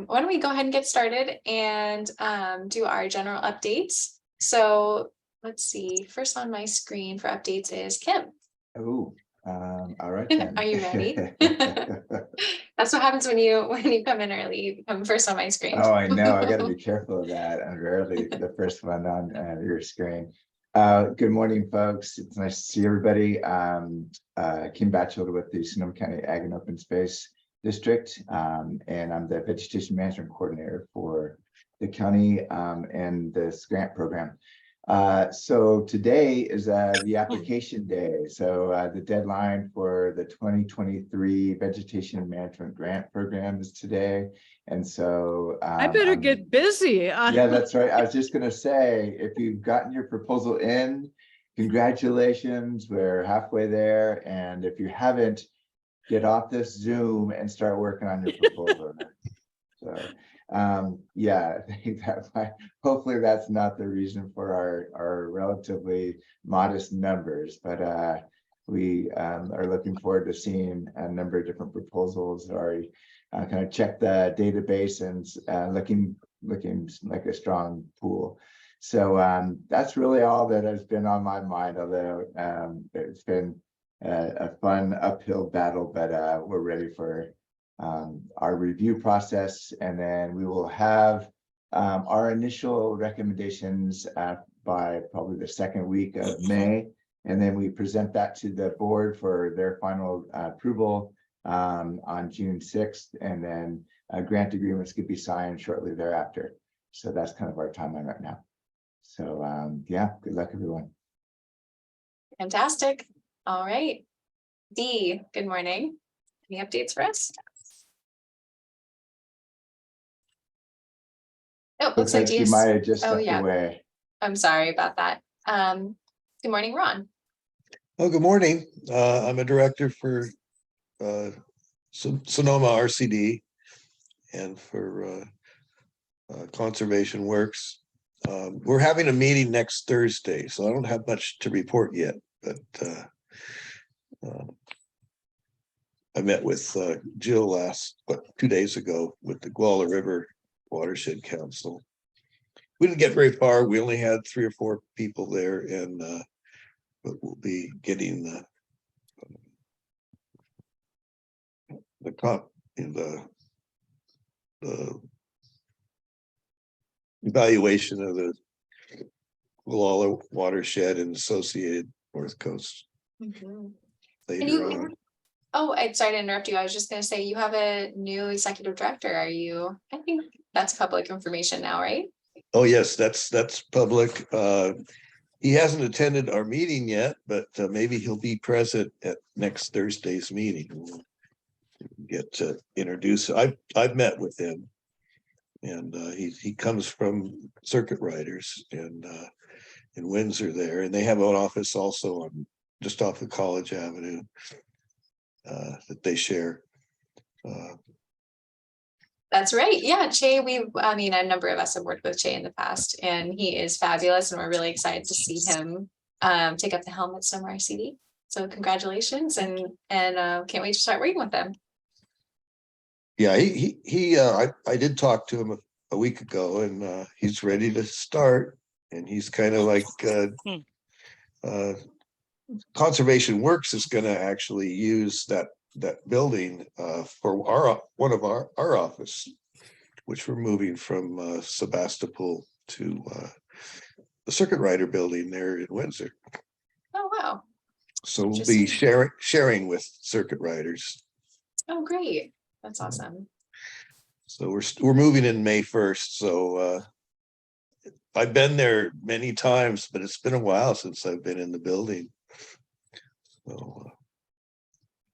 Why don't we go ahead and get started and do our general updates. So let's see, first on my screen for updates is Kim. Oh, all right then. Are you ready? That's what happens when you come in early. You become first on my screen. Oh, I know. I got to be careful of that. I'm rarely the first one on your screen. Good morning, folks. It's nice to see everybody. Kim Batchelder with the Sonoma County Ag and Open Space District, and I'm the Vegetation Management Coordinator for the county and this grant program. So today is the application day. So the deadline for the 2023 Vegetation Management Grant Program is today. And so I better get busy. Yeah, that's right. I was just going to say, if you've gotten your proposal in, congratulations, we're halfway there. And if you haven't, get off this Zoom and start working on your proposal. So yeah, I think that hopefully that's not the reason for our relatively modest numbers, but we are looking forward to seeing a number of different proposals. Already kind of checked the database and looking like a strong pool. So that's really all that has been on my mind, although it's been a fun uphill battle, but we're ready for our review process, and then we will have our initial recommendations by probably the second week of May, and then we present that to the board for their final approval on June 6th, and then grant agreements could be signed shortly thereafter. So that's kind of our timeline right now. So yeah, good luck, everyone. Fantastic. All right. Dee, good morning. Any updates for us? Oh, looks like she might have just stepped away. I'm sorry about that. Good morning, Ron. Oh, good morning. I'm a director for Sonoma RCD and for Conservation Works. We're having a meeting next Thursday, so I don't have much to report yet, but I met with Jill 2 days ago with the Guala River Watershed Council. We didn't get very far. We only had 3 or 4 people there, and but we'll be getting the evaluation of the Guala watershed and associated North Coast. Later on. Oh, I'm sorry to interrupt you. I was just going to say, you have a new executive director. I think that's public information now, right? Oh, yes, that's public. He hasn't attended our meeting yet, but maybe he'll be present at next Thursday's meeting. We'll get to introduce. I've met with him, and he comes from Circuit Riders and in Windsor there, and they have an office also on just off of College Avenue that they share. That's right. Yeah, Che, a number of us have worked with Che in the past, and he is fabulous, and we're really excited to see him take up the helm at Sonoma RCD. So congratulations, and can't wait to start working with them. Yeah, I did talk to him a week ago, and he's ready to start, and he's kind of like Conservation Works is going to actually use that building for one of our office, which we're moving from Sebastopol to the Circuit Rider building there in Windsor. Oh wow! So we'll be sharing with Circuit Riders. Oh great, that's awesome. So we're moving in May 1st. So I've been there many times, but it's been a while since I've been in the building. So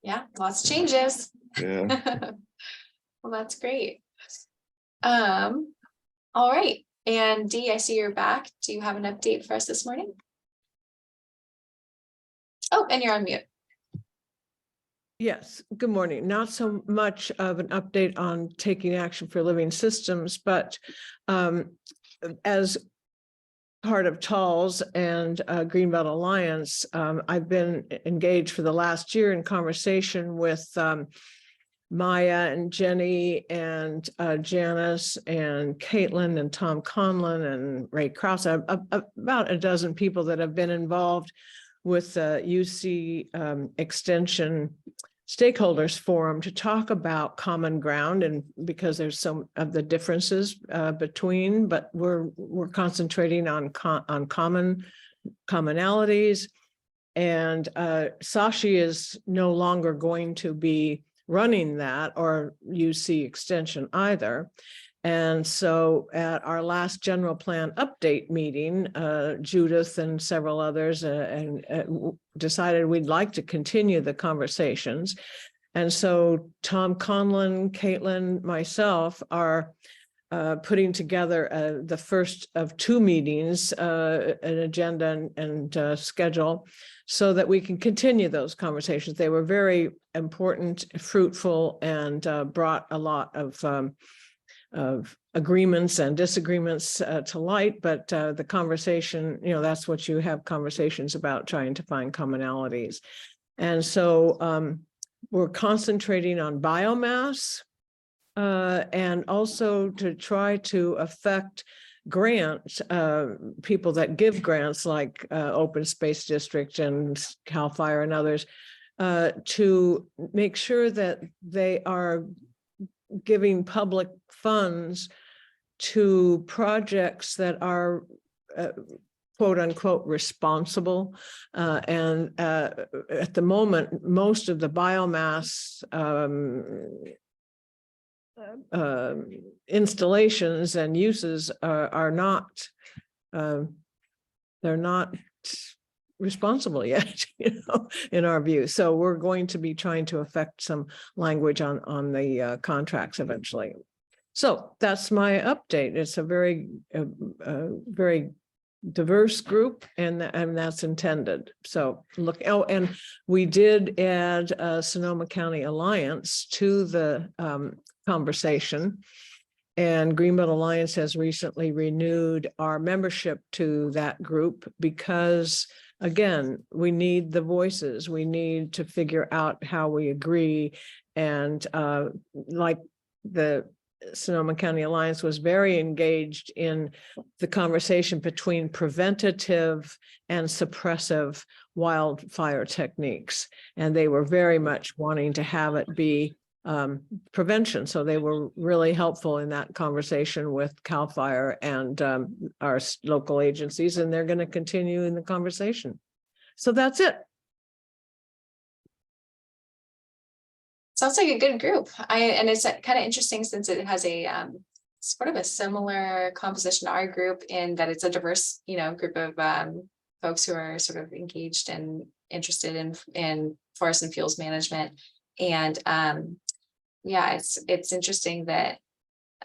yeah, lots of changes. Yeah. Well, that's great. All right. And Dee, I see you're back. Do you have an update for us this morning? Oh, and you're on mute. Yes, good morning. Not so much of an update on taking action for living systems, but as part of TALS and Greenbelt Alliance, I've been engaged for the last year in conversation with Maya and Jenny and Janice and Caitlin and Tom Conlon and Ray Krause, about a dozen people that have been involved with the UC Extension Stakeholders Forum to talk about common ground, and because there's some of the differences between, but we're concentrating on commonalities. And Sashi is no longer going to be running that, or UC Extension either. And so at our last general plan update meeting, Judith and several others decided we'd like to continue the conversations. And so Tom Conlon, Caitlin, myself are putting together the first of 2 meetings, an agenda and schedule, so that we can continue those conversations. They were very important, fruitful, and brought a lot of agreements and disagreements to light, but the conversation, that's what you have conversations about, trying to find commonalities. And so we're concentrating on biomass and also to try to affect grants, people that give grants like Open Space District and CAL FIRE and others, to make sure that they are giving public funds to projects that are quote unquote responsible. And at the moment, most of the biomass installations and uses are not, they're not responsible yet, in our view. So we're going to be trying to affect some language on the contracts eventually. So that's my update. It's a very diverse group, and that's intended. So look, and we did add Sonoma County Alliance to the conversation, and Greenbelt Alliance has recently renewed our membership to that group because, again, we need the voices. We need to figure out how we agree. And like the Sonoma County Alliance was very engaged in the conversation between preventative and suppressive wildfire techniques. And they were very much wanting to have it be prevention. So they were really helpful in that conversation with CAL FIRE and our local agencies, and they're going to continue in the conversation. So that's it. Sounds like a good group. And it's kind of interesting since it has a sort of a similar composition to our group, in that it's a diverse, group of folks who are sort of engaged and interested in forest and fuels management. And yeah, it's interesting that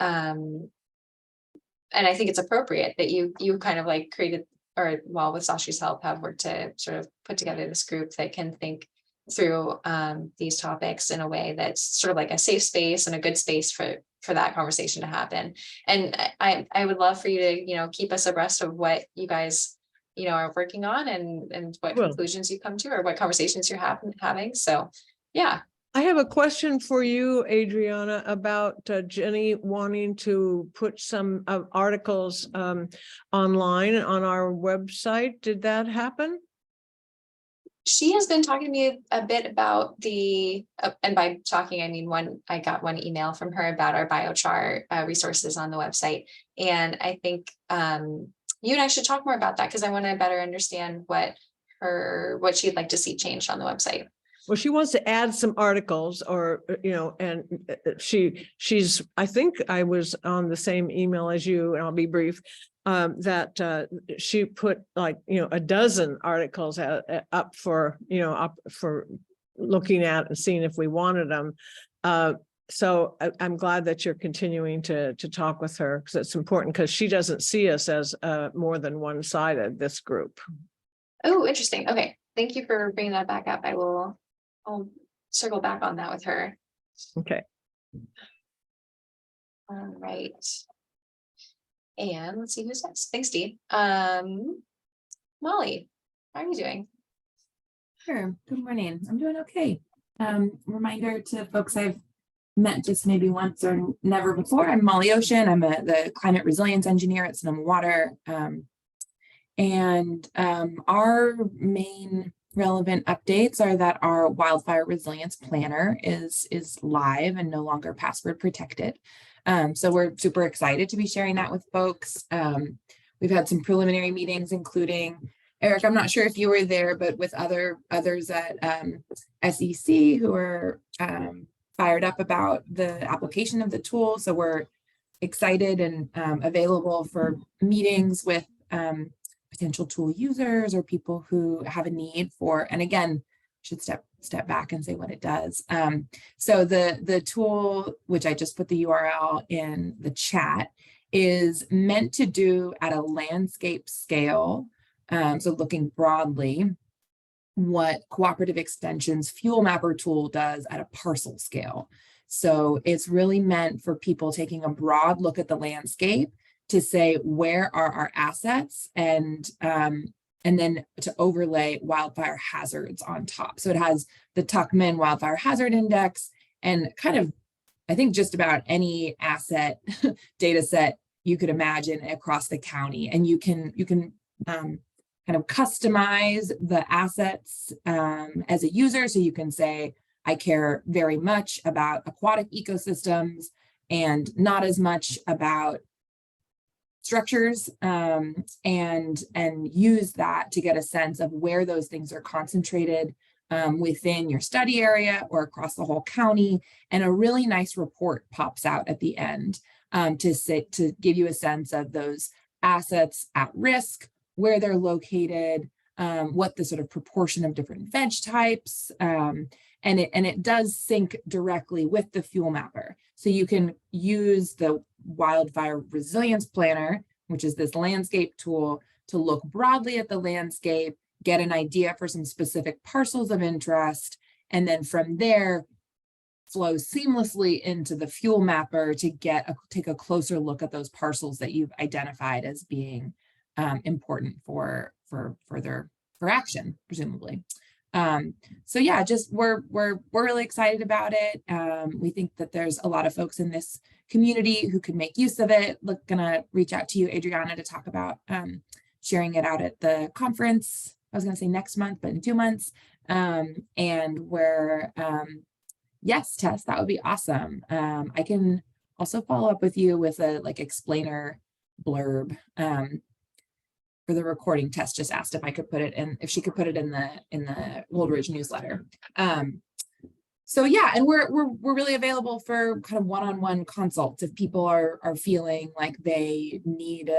and I think it's appropriate that you kind of like created, or well, with Sashi's help, have worked to sort of put together this group that can think through these topics in a way that's sort of like a safe space and a good space for that conversation to happen. And I would love for you to, keep us abreast of what you guys, are working on and what conclusions you come to, or what conversations you're having. So, yeah. I have a question for you, Adriana, about Jenny wanting to put some articles online on our website. Did that happen? She has been talking to me a bit about and by talking, I mean, I got one email from her about our biochar resources on the website. And I think you and I should talk more about that, because I want to better understand what she'd like to see changed on the website. Well, she wants to add some articles, or, and she's, I think I was on the same email as you, and I'll be brief, that she put like, a dozen articles up for, up for looking at and seeing if we wanted them. So I'm glad that you're continuing to talk with her, because it's important, because she doesn't see us as more than one-sided, this group. Oh, interesting. Okay. Thank you for bringing that back up. I'll circle back on that with her. Okay. All right. And let's see who's next. Thanks, Dee. Molly, how are you doing? Sure. Good morning. I'm doing okay. Reminder to folks, I've met just maybe once or never before. I'm Molly Ocean. I'm the climate resilience engineer at Sonoma Water. Our main relevant updates are that our wildfire resilience planner is live and no longer password protected. So we're super excited to be sharing that with folks. We've had some preliminary meetings, including Eric, I'm not sure if you were there, but with others at SEC who are fired up about the application of the tool. So we're excited and available for meetings with potential tool users or people who have a need for, and again, should step back and say what it does. So the tool, which I just put the URL in the chat, is meant to do at a landscape scale. So looking broadly, what Cooperative Extension's Fuel Mapper tool does at a parcel scale. So it's really meant for people taking a broad look at the landscape to say, where are our assets, and then to overlay wildfire hazards on top. So it has the Tuckman Wildfire Hazard Index and kind of, I think, just about any asset data set you could imagine across the county. And you can kind of customize the assets as a user. So you can say, I care very much about aquatic ecosystems and not as much about structures, and use that to get a sense of where those things are concentrated within your study area or across the whole county. And a really nice report pops out at the end to give you a sense of those assets at risk, where they're located, what the sort of proportion of different veg types, and it does sync directly with the fuel mapper. So you can use the Wildfire Resilience Planner, which is this landscape tool, to look broadly at the landscape, get an idea for some specific parcels of interest, and then from there flow seamlessly into the fuel mapper to take a closer look at those parcels that you've identified as being important for action, presumably. So yeah, just we're really excited about it. We think that there's a lot of folks in this community who could make use of it. Gonna reach out to you, Adriana, to talk about sharing it out at the conference. I was gonna say next month, but in 2 months. And we're yes, Tess, that would be awesome. I can also follow up with you with a explainer blurb. For the recording. Tess just asked if I could put it in, if she could put it in the Old Ridge newsletter. So yeah, and we're really available for kind of one-on-one consults if people are feeling like they need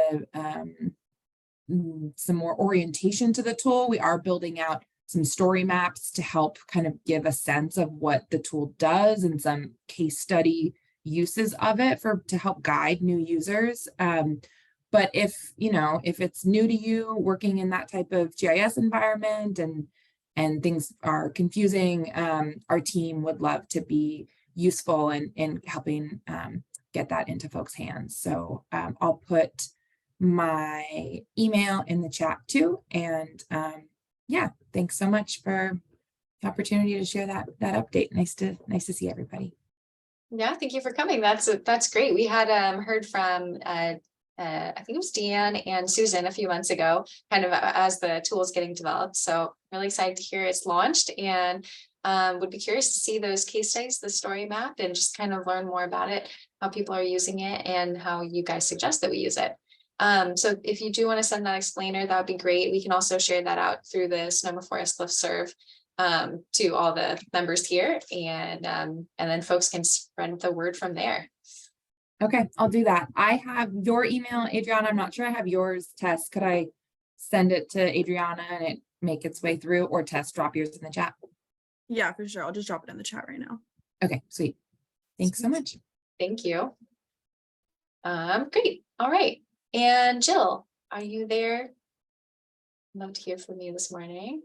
some more orientation to the tool. We are building out some story maps to help kind of give a sense of what the tool does and some case study uses of it to help guide new users. But if it's new to you working in that type of GIS environment and things are confusing, our team would love to be useful in helping get that into folks' hands. So I'll put my email in the chat too. And yeah, thanks so much for the opportunity to share that update. Nice to see everybody. Yeah, thank you for coming. That's great. We had heard from I think it was Deanne and Susan a few months ago, kind of as the tool is getting developed. So really excited to hear it's launched, and would be curious to see those case studies, the story map, and just kind of learn more about it, how people are using it and how you guys suggest that we use it. So if you do want to send that explainer, that would be great. We can also share that out through the Sonoma Forest listserv to all the members here, and then folks can spread the word from there. Okay, I'll do that. I have your email, Adriana. I'm not sure I have yours, Tess. Could I send it to Adriana and it make its way through, or Tess, drop yours in the chat? Yeah, for sure. I'll just drop it in the chat right now. Okay, sweet. Thanks so much. Thank you. Great. All right. And Jill, are you there? Love to hear from you this morning.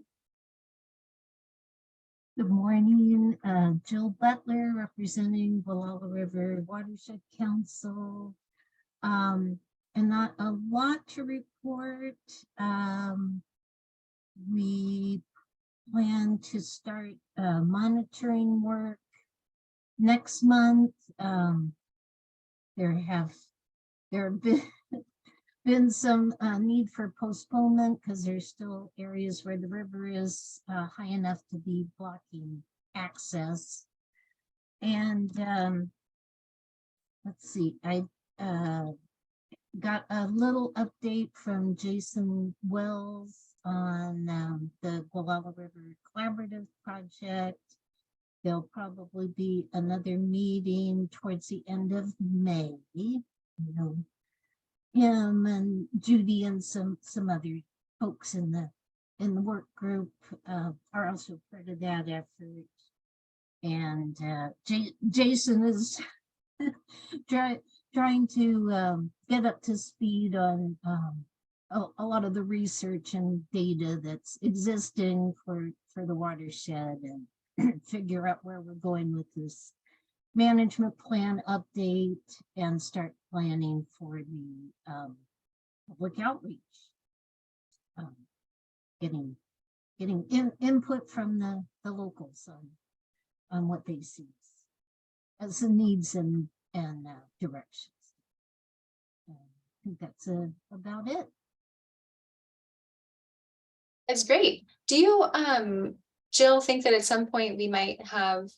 Good morning, Jill Butler, representing Wallala River Watershed Council. And not a lot to report. We plan to start monitoring work next month. There have been some need for postponement because there's still areas where the river is high enough to be blocking access. And let's see, I got a little update from Jason Wells on the Gualala River Collaborative Project. There'll probably be another meeting towards the end of May. You know, him and Judy and some other folks in the work group are also part of that effort. And Jason is trying to get up to speed on a lot of the research and data that's existing for the watershed, and figure out where we're going with this management plan update and start planning for the public outreach. Getting input from the locals on what they see as the needs and directions. I think that's about it. That's great. Do you, Jill, think that at some point we might have,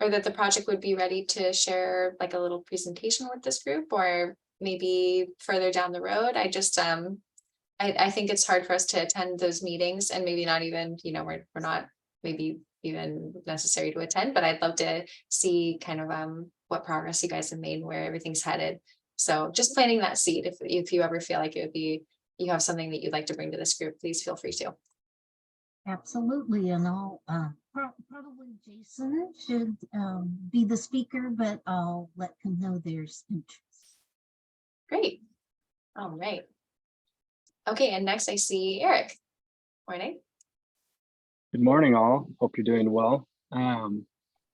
or that the project would be ready to share like a little presentation with this group, or maybe further down the road? I just, I think it's hard for us to attend those meetings, and maybe not even, you know, we're not maybe even necessary to attend, but I'd love to see kind of what progress you guys have made, where everything's headed. So just planting that seed. If you ever feel like it would be, you have something that you'd like to bring to this group, please feel free to. Absolutely, and I'll probably Jason should be the speaker, but I'll let him know there's interest. Great. All right. Okay, and next I see Eric. Morning. Good morning, all. Hope you're doing well.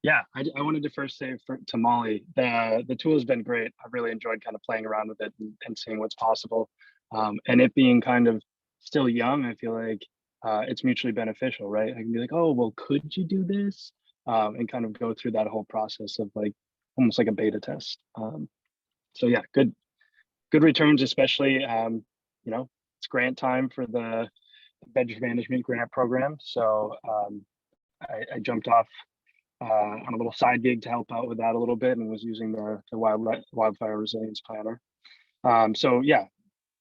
Yeah, I wanted to first say to Molly, the tool has been great. I've really enjoyed kind of playing around with it and seeing what's possible. And it being kind of still young, I feel like it's mutually beneficial, right? I can be like, oh, well, could you do this? And kind of go through that whole process of like almost like a beta test. So yeah, good returns, especially, you know, it's grant time for the Vegetation Management Grant Program. So I jumped off on a little side gig to help out with that a little bit, and was using the Wildfire Resilience Planner. So yeah,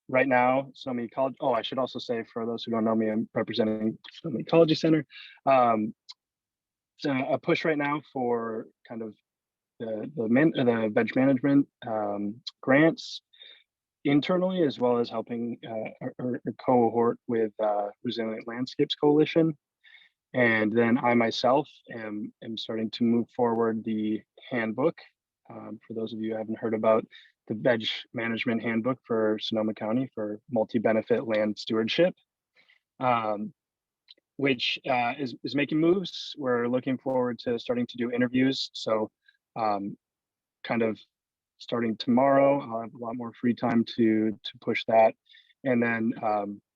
right now, Sonoma College. Oh, I should also say, for those who don't know me, I'm representing Sonoma Ecology Center. It's a push right now for kind of the veg management grants internally, as well as helping a cohort with Resilient Landscapes Coalition. And then I myself am starting to move forward the handbook. For those of you who haven't heard about the Veg Management Handbook for Sonoma County for multi-benefit land stewardship, which is making moves. We're looking forward to starting to do interviews. So kind of starting tomorrow, I'll have a lot more free time to push that. And then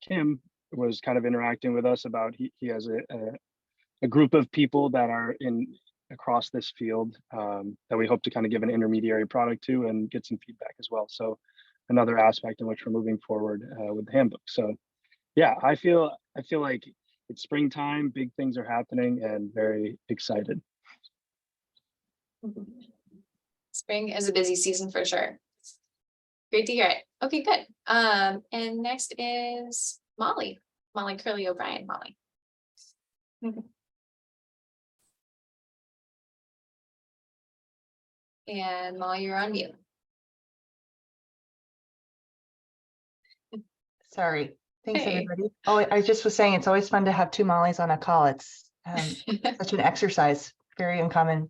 Kim was kind of interacting with us about, he has a group of people that are across this field that we hope to kind of give an intermediary product to and get some feedback as well. So another aspect in which we're moving forward with the handbook. So yeah, I feel like it's springtime, big things are happening, and very excited. Spring is a busy season for sure. Great to hear it. Okay, good. And next is Molly Curley O'Brien. Molly. And Molly, you're on mute. Sorry. Thanks, Hey. everybody. Oh, I just was saying, it's always fun to have two Mollys on a call. It's such an exercise, very uncommon.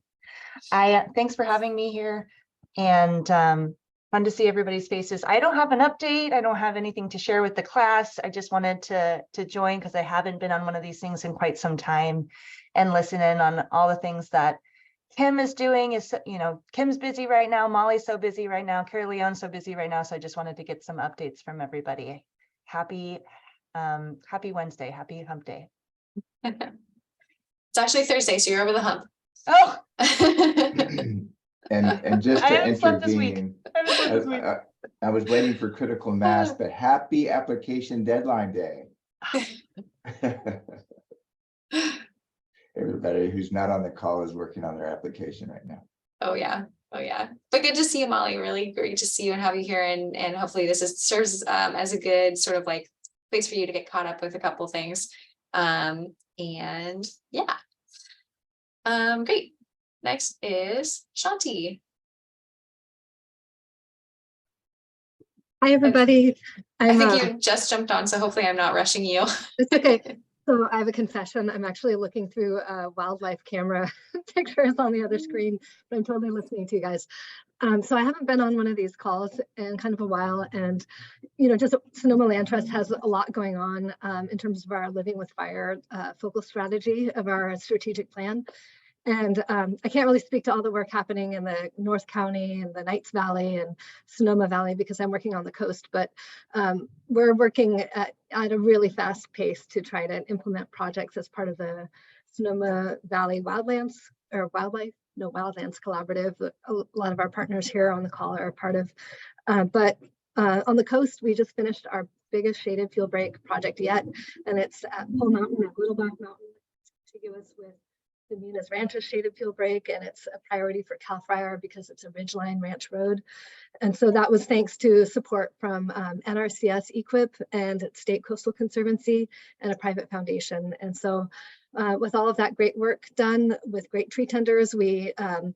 Thanks for having me here, and fun to see everybody's faces. I don't have an update. I don't have anything to share with the class. I just wanted to join because I haven't been on one of these things in quite some time, and listen in on all the things that Kim is doing. You know, Kim's busy right now. Molly's so busy right now. Caerleon's so busy right now. So I just wanted to get some updates from everybody. Happy Wednesday. Happy hump day. It's actually Thursday, so you're over the hump. Oh, And just I to haven't slept this week. intervene, I haven't slept this week. I was waiting for critical mass, but happy application deadline day. Everybody who's not on the call is working on their application right now. Oh yeah. Oh yeah. But good to see you, Molly. Really great to see you and have you here. And hopefully this serves as a good sort of like place for you to get caught up with a couple things. And yeah. Great. Next is Shanti. Hi, everybody. I think you just jumped on, so hopefully I'm not rushing you. It's okay. So I have a confession. I'm actually looking through wildlife camera pictures on the other screen, but I'm totally listening to you guys. So I haven't been on one of these calls in kind of a while, and just Sonoma Land Trust has a lot going on in terms of our Living with Fire focal strategy of our strategic plan. And I can't really speak to all the work happening in the North County and the Knights Valley and Sonoma Valley because I'm working on the coast, but we're working at a really fast pace to try to implement projects as part of the Sonoma Valley Wildlands Collaborative. A lot of our partners here on the call are a part of, but on the coast, we just finished our biggest shaded fuel break project yet, and it's at Pole Mountain at Little Black Mountain, contiguous with the Muna's Ranch's shaded fuel break, and it's a priority for Cal Fire because it's a ridgeline ranch road. And so that was thanks to support from NRCS EQIP and State Coastal Conservancy and a private foundation. And so with all of that great work done with great tree tenders, we and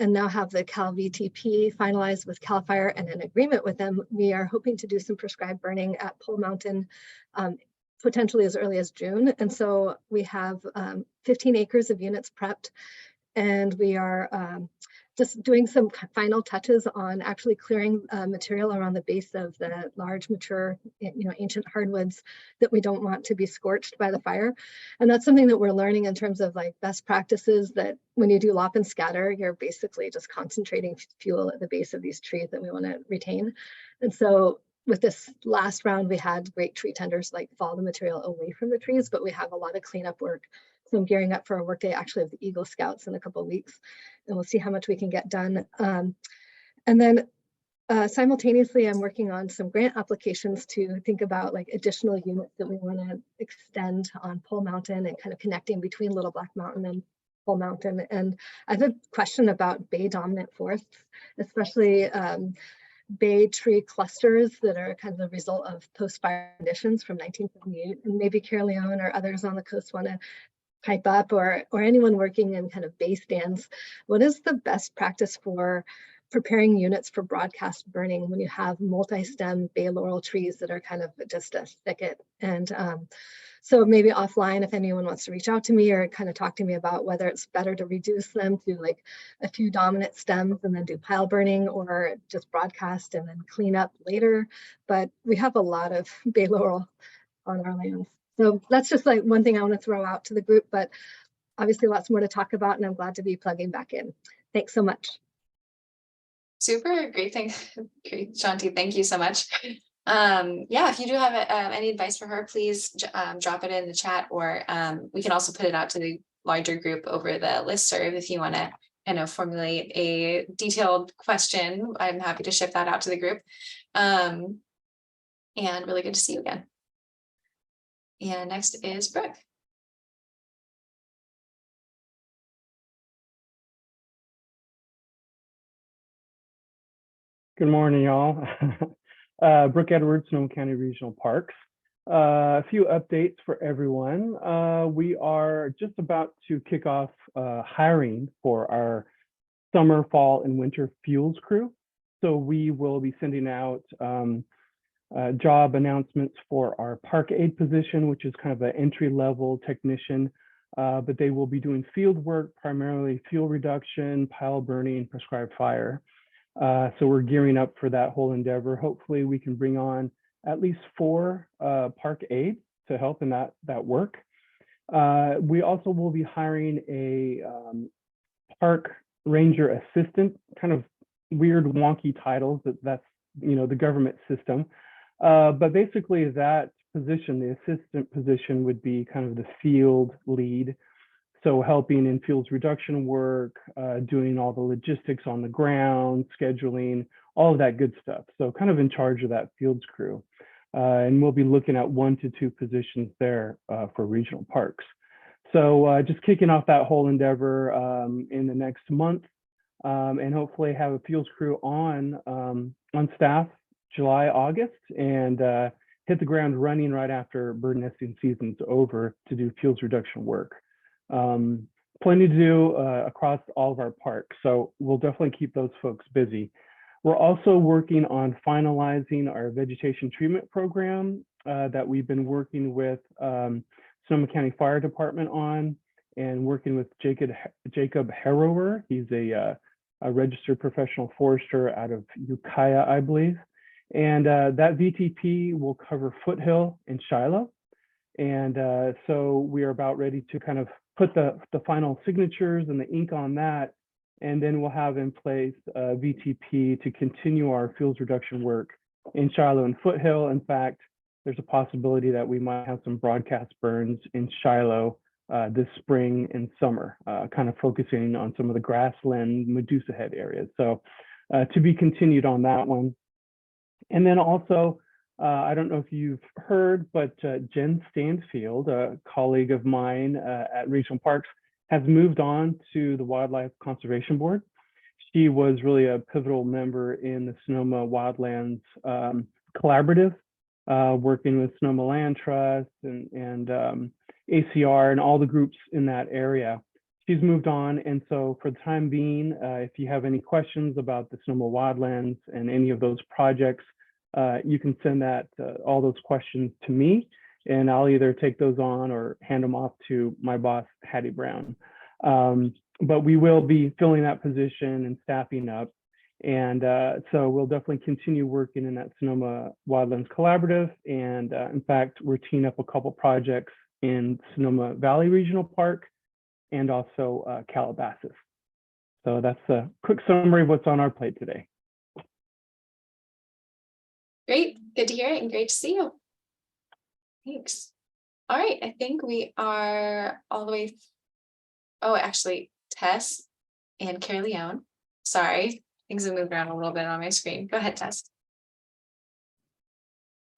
now have the Cal VTP finalized with Cal Fire and an agreement with them, we are hoping to do some prescribed burning at Pole Mountain potentially as early as June. And so we have 15 acres of units prepped, and we are just doing some final touches on actually clearing material around the base of the large mature, ancient hardwoods that we don't want to be scorched by the fire. And that's something that we're learning in terms of like best practices, that when you do lop and scatter, you're basically just concentrating fuel at the base of these trees that we want to retain. And so with this last round, we had great tree tenders like fall the material away from the trees, but we have a lot of cleanup work. So I'm gearing up for a work day actually of the Eagle Scouts in a couple of weeks, and we'll see how much we can get done. And then simultaneously, I'm working on some grant applications to think about like additional units that we want to extend on Pole Mountain and kind of connecting between Little Black Mountain and Pole Mountain. And I have a question about bay dominant forests, especially bay tree clusters that are kind of the result of post-fire conditions from 1978, and maybe Caerleon or others on the coast want to pipe up, or anyone working in kind of bay stands. What is the best practice for preparing units for broadcast burning when you have multi-stem bay laurel trees that are kind of just a thicket? And so maybe offline, if anyone wants to reach out to me or kind of talk to me about whether it's better to reduce them to like a few dominant stems and then do pile burning, or just broadcast and then clean up later. But we have a lot of bay laurel on our lands. So that's just like one thing I want to throw out to the group, but obviously lots more to talk about, and I'm glad to be plugging back in. Thanks so much. Super great thing. Great, Shanti. Thank you so much. Yeah, if you do have any advice for her, please drop it in the chat, or we can also put it out to the larger group over the listserv if you want to kind of formulate a detailed question. I'm happy to ship that out to the group. And really good to see you again. And next is Brooke. Good morning, y'all. Brooke Edwards, Sonoma County Regional Parks. A few updates for everyone. We are just about to kick off hiring for our summer, fall, and winter fuels crew. So we will be sending out job announcements for our park aid position, which is kind of an entry-level technician, but they will be doing field work, primarily fuel reduction, pile burning, prescribed fire. So we're gearing up for that whole endeavor. Hopefully we can bring on at least 4 park aides to help in that work. We also will be hiring a park ranger assistant, kind of weird wonky titles, that's the government system. But basically that position, the assistant position, would be kind of the field lead. So helping in fields reduction work, doing all the logistics on the ground, scheduling, all of that good stuff. So kind of in charge of that fields crew. And we'll be looking at 1 to 2 positions there for regional parks. So just kicking off that whole endeavor in the next month, and hopefully have a fields crew on staff July, August, and hit the ground running right after bird nesting season's over to do fields reduction work. Plenty to do across all of our parks, so we'll definitely keep those folks busy. We're also working on finalizing our vegetation treatment program that we've been working with Sonoma County Fire Department on, and working with Jacob Harrower. He's a registered professional forester out of Ukiah, I believe. And that VTP will cover Foothill and Shiloh. And so we are about ready to kind of put the final signatures and the ink on that. And then we'll have in place VTP to continue our fields reduction work in Shiloh and Foothill. In fact, there's a possibility that we might have some broadcast burns in Shiloh this spring and summer, kind of focusing on some of the grassland Medusa Head areas. So to be continued on that one. And then also, I don't know if you've heard, but Jen Stanfield, a colleague of mine at Regional Parks, has moved on to the Wildlife Conservation Board. She was really a pivotal member in the Sonoma Wildlands Collaborative, working with Sonoma Land Trust and ACR and all the groups in that area. She's moved on, and so for the time being, if you have any questions about the Sonoma Wildlands and any of those projects, you can send all those questions to me, and I'll either take those on or hand them off to my boss, Hattie Brown. But we will be filling that position and staffing up. And so we'll definitely continue working in that Sonoma Wildlands Collaborative. And in fact, we're teeing up a couple projects in Sonoma Valley Regional Park and also Calabasas. So that's a quick summary of what's on our plate today. Great, good to hear it and great to see you. Thanks. All right, I think we are all the way. Oh, actually, Tess and Caerleon. Sorry, things have moved around a little bit on my screen. Go ahead, Tess.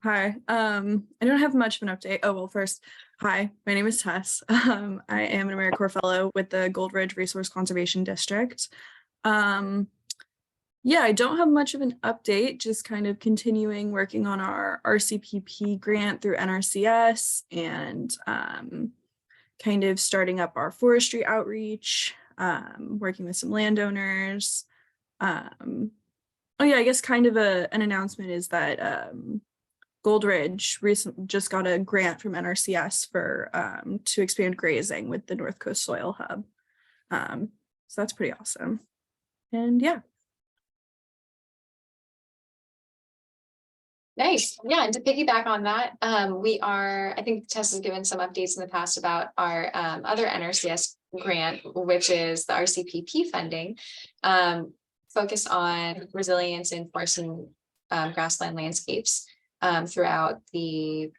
Hi, I don't have much of an update. Oh, well, first, hi, my name is Tess. I am an AmeriCorps Fellow with the Gold Ridge Resource Conservation District. Yeah, I don't have much of an update, just kind of continuing working on our RCPP grant through NRCS and kind of starting up our forestry outreach, working with some landowners. Oh yeah, I guess kind of an announcement is that Gold Ridge just got a grant from NRCS for to expand grazing with the North Coast Soil Hub. So that's pretty awesome. And yeah. Nice. Yeah, and to piggyback on that, I think Tess has given some updates in the past about our other NRCS grant, which is the RCPP funding, focused on resilience in forest and grassland landscapes throughout the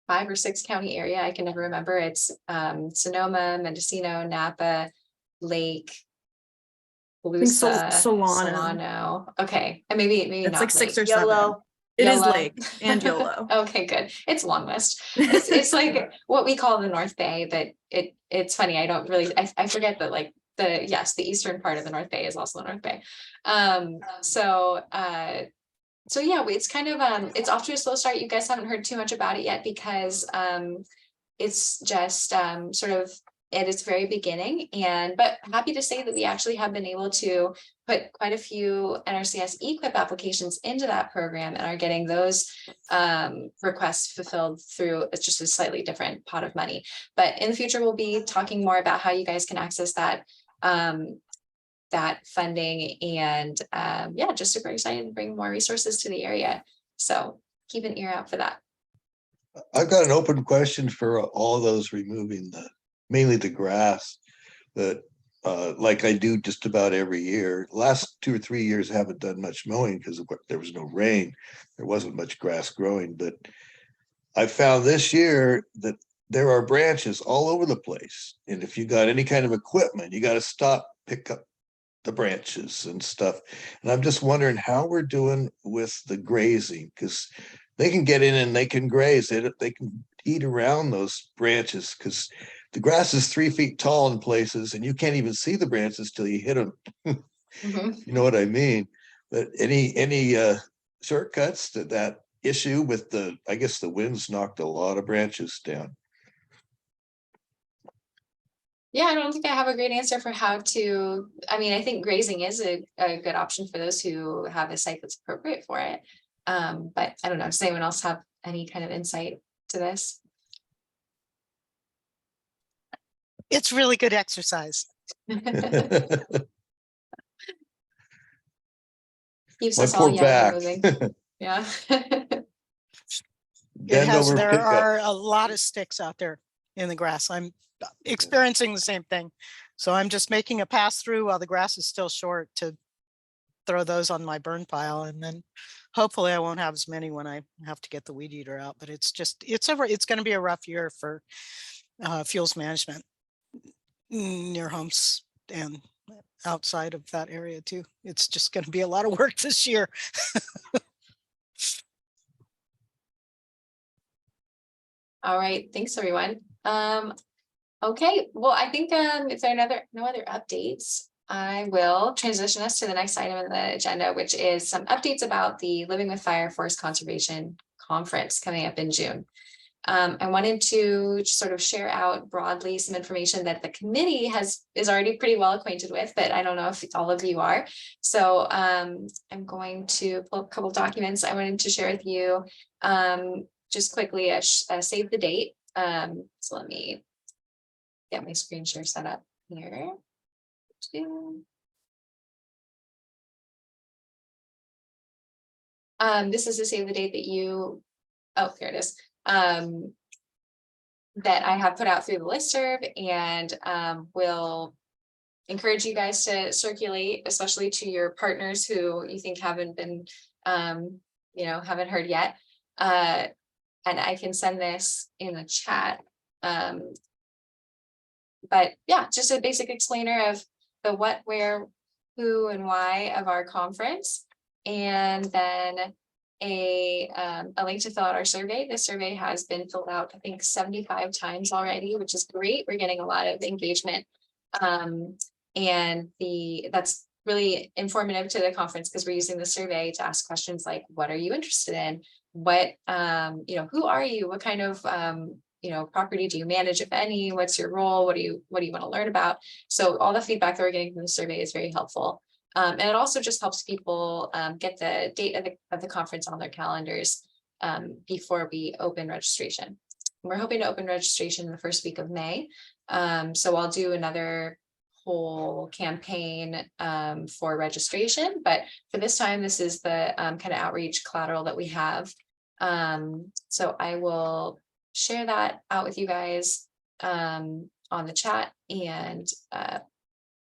5 or 6 county area. I can never remember. It's Sonoma, Mendocino, Napa, Lake, Solano. Okay, and maybe it's not like 6 or YOLO. 7. It is YOLO. Lake and YOLO. Okay, good. It's a long list. It's like what we call the North Bay, but it's funny. I don't really, I forget that like the eastern part of the North Bay is also the North Bay. So yeah, it's kind of, it's off to a slow start. You guys haven't heard too much about it yet because it's just sort of at its very beginning, but happy to say that we actually have been able to put quite a few NRCS equip applications into that program and are getting those requests fulfilled through just a slightly different pot of money. But in the future, we'll be talking more about how you guys can access that that funding, and yeah, just super excited to bring more resources to the area. So keep an ear out for that. I've got an open question for all those removing mainly the grass that like I do just about every year. Last 2 or 3 years I haven't done much mowing because there was no rain. There wasn't much grass growing, but I found this year that there are branches all over the place. And if you got any kind of equipment, you got to stop, pick up the branches and stuff. And I'm just wondering how we're doing with the grazing, because they can get in and they can graze it. They can eat around those branches because the grass is 3 feet tall in places and you can't even see the branches till you hit them. Mhm. You know what I mean? But any shortcuts to that issue with the, I guess the winds knocked a lot of branches down. Yeah, I don't think I have a great answer for how to, I mean, I think grazing is a good option for those who have a site that's appropriate for it. But I don't know, does anyone else have any kind of insight to this? It's really good exercise. Keeps My us all poor young and back. moving. Yeah. Bend over, There pick up. are a lot of sticks out there in the grass. I'm experiencing the same thing. So I'm just making a pass through while the grass is still short to throw those on my burn pile. And then hopefully I won't have as many when I have to get the weed eater out, but it's going to be a rough year for fuels management near homes and outside of that area too. It's just going to be a lot of work this year. All right, thanks everyone. Okay, well, I think if there are no other updates, I will transition us to the next item on the agenda, which is some updates about the Living with Fire Forest Conservation Conference coming up in June. I wanted to sort of share out broadly some information that the committee is already pretty well acquainted with, but I don't know if all of you are. So I'm going to pull up a couple documents I wanted to share with you. Just quickly, save the date. So let me get my screen share set up here. This is to save the date that you, oh, here it is. That I have put out through the listserv, and will encourage you guys to circulate, especially to your partners who you think haven't been, haven't heard yet. And I can send this in the chat. But yeah, just a basic explainer of the what, where, who, and why of our conference. And then a link to fill out our survey. This survey has been filled out, I think 75 times already, which is great. We're getting a lot of engagement. And that's really informative to the conference because we're using the survey to ask questions like, what are you interested in? What, who are you? What kind of, property do you manage, if any? What's your role? What do you want to learn about? So all the feedback that we're getting from the survey is very helpful. And it also just helps people get the date of the conference on their calendars before we open registration. We're hoping to open registration in the first week of May. So I'll do another whole campaign for registration, but for this time, this is the kind of outreach collateral that we have. So I will share that out with you guys on the chat and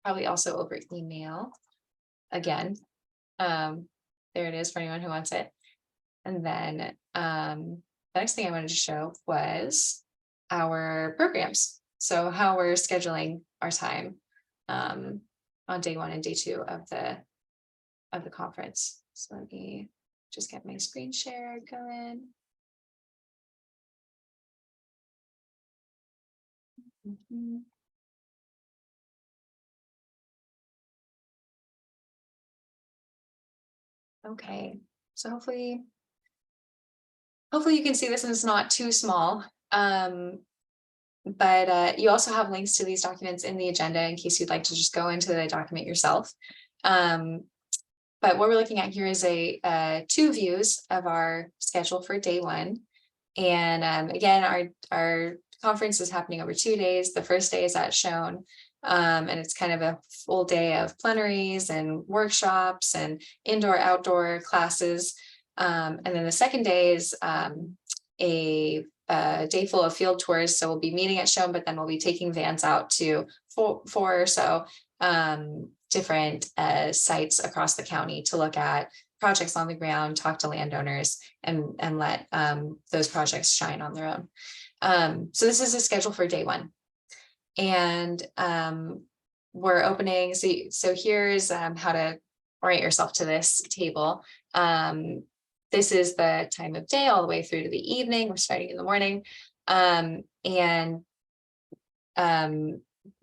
probably also over email. Again, there it is for anyone who wants it. And then the next thing I wanted to show was our programs. So how we're scheduling our time on day 1 and day 2 of the conference. So let me just get my screen share going. Okay, so hopefully you can see this and it's not too small. But you also have links to these documents in the agenda in case you'd like to just go into the document yourself. But what we're looking at here is a 2 views of our schedule for day 1. And again, our conference is happening over 2 days. The first day is at Shone. And it's kind of a full day of plenaries and workshops and indoor, outdoor classes. And then the second day is a day full of field tours. So we'll be meeting at Shone, but then we'll be taking vans out to four or so different sites across the county to look at projects on the ground, talk to landowners, and let those projects shine on their own. So this is a schedule for day 1. And we're opening, so here's how to orient yourself to this table. This is the time of day all the way through to the evening. We're starting in the morning.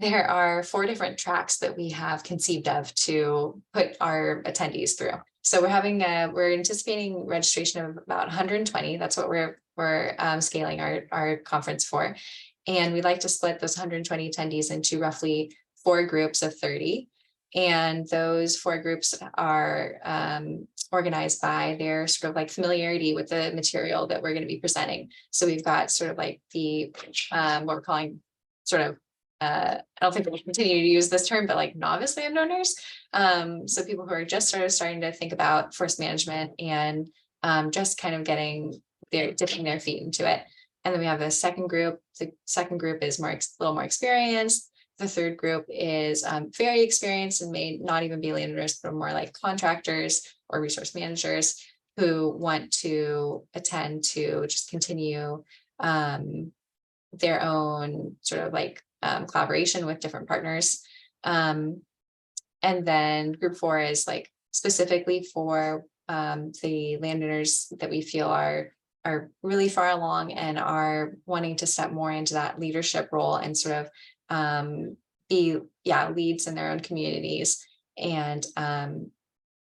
There are 4 different tracks that we have conceived of to put our attendees through. So we're anticipating registration of about 120. That's what we're scaling our conference for. And we'd like to split those 120 attendees into roughly 4 groups of 30. And those 4 groups are organized by their sort of like familiarity with the material that we're going to be presenting. So we've got sort of like the, what we're calling sort of, I don't think we'll continue to use this term, but like novice landowners. So people who are just sort of starting to think about forest management and just kind of dipping their feet into it. And then we have a second group. The second group is a little more experienced. The third group is very experienced and may not even be landowners, but more like contractors or resource managers who want to attend to just continue their own sort of like collaboration with different partners. And then group 4 is like specifically for the landowners that we feel are really far along and are wanting to step more into that leadership role and sort of be leads in their own communities. And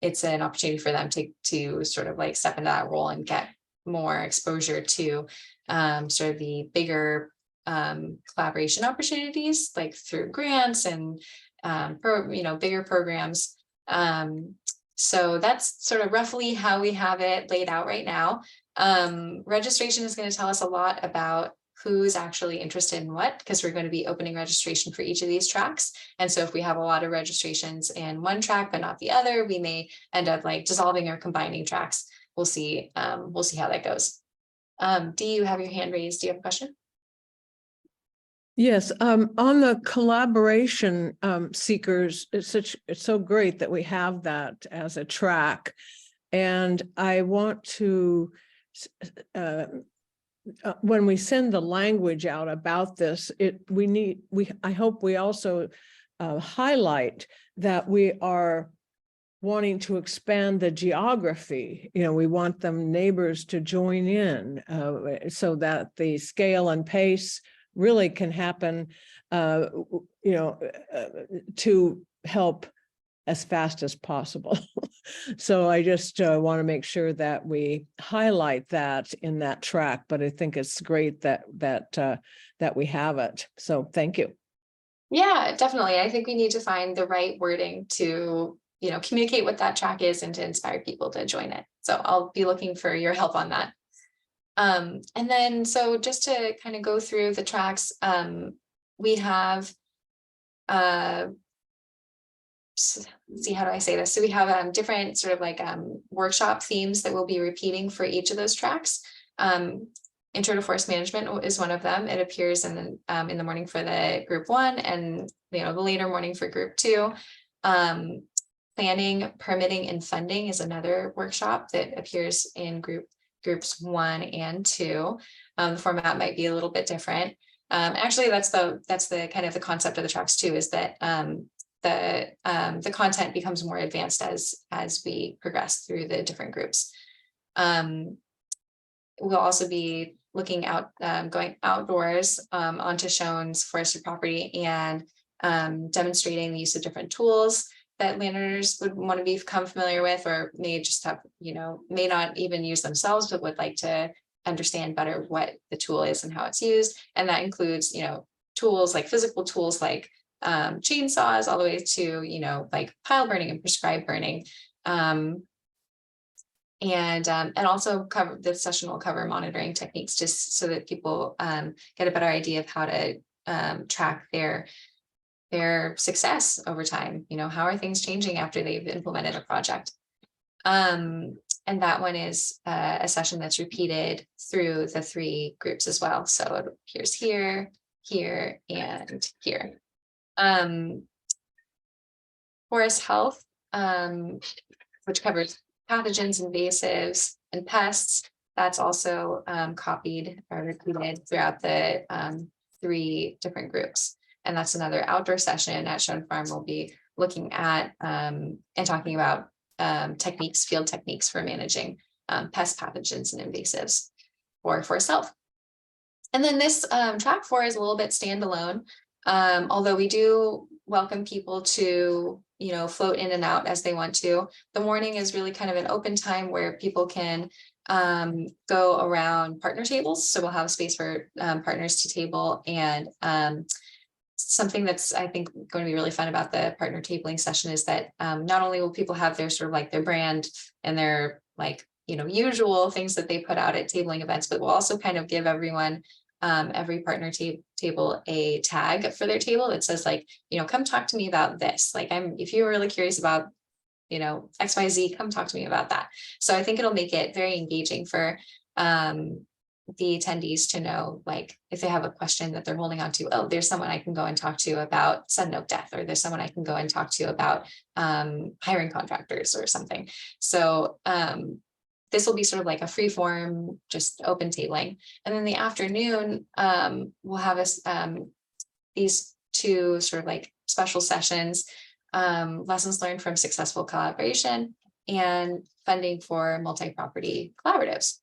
it's an opportunity for them to sort of like step into that role and get more exposure to sort of the bigger collaboration opportunities, like through grants and bigger programs. So that's sort of roughly how we have it laid out right now. Registration is going to tell us a lot about who's actually interested in what, because we're going to be opening registration for each of these tracks. And so if we have a lot of registrations in one track but not the other, we may end up like dissolving or combining tracks. We'll see how that goes. Dee, you have your hand raised. Do you have a question? Yes, on the collaboration seekers, it's so great that we have that as a track. And I want to, when we send the language out about this, I hope we also highlight that we are wanting to expand the geography. We want them neighbors to join in so that the scale and pace really can happen, to help as fast as possible. So I just want to make sure that we highlight that in that track, but I think it's great that we have it. So thank you. Yeah, definitely. I think we need to find the right wording to, communicate what that track is and to inspire people to join it. So I'll be looking for your help on that. And then, so just to kind of go through the tracks, we have, see, how do I say this? So we have different sort of like workshop themes that we'll be repeating for each of those tracks. Intro to Forest Management is one of them. It appears in the morning for the group 1 and the later morning for group 2. Planning, permitting, and funding is another workshop that appears in groups 1 and 2. The format might be a little bit different. Actually, that's the kind of the concept of the tracks too, is that the content becomes more advanced as we progress through the different groups. We'll also be looking out, going outdoors onto Shone's forested property and demonstrating the use of different tools that landowners would want to become familiar with, or may just have, may not even use themselves, but would like to understand better what the tool is and how it's used. And that includes, tools like physical tools like chainsaws, all the way to, like pile burning and prescribed burning. And also the session will cover monitoring techniques, just so that people get a better idea of how to track their success over time. How are things changing after they've implemented a project? And that one is a session that's repeated through the 3 groups as well. So it appears here, here, and here. Forest health, which covers pathogens, invasives, and pests. That's also copied or repeated throughout the 3 different groups. And that's another outdoor session at Shone Farm. We'll be looking at and talking about techniques, field techniques for managing pest pathogens and invasives for forest health. And then this track 4 is a little bit standalone, although we do welcome people to, you know, float in and out as they want to. The morning is really kind of an open time where people can go around partner tables. So we'll have space for partners to table, and something that's, I think, going to be really fun about the partner tabling session is that not only will people have their sort of like their brand and their like, you know, usual things that they put out at tabling events, but we'll also kind of give everyone every partner table a tag for their table that says like, you know, come talk to me about this. Like if you're really curious about, you know, XYZ, come talk to me about that. So I think it'll make it very engaging for the attendees to know, like, if they have a question that they're holding on to, oh, there's someone I can go and talk to about sudden oak death, or there's someone I can go and talk to about hiring contractors or something. So this will be sort of like a free form, just open tabling. And then the afternoon, we'll have us these 2 sort of like special sessions, lessons learned from successful collaboration and funding for multi-property collaboratives.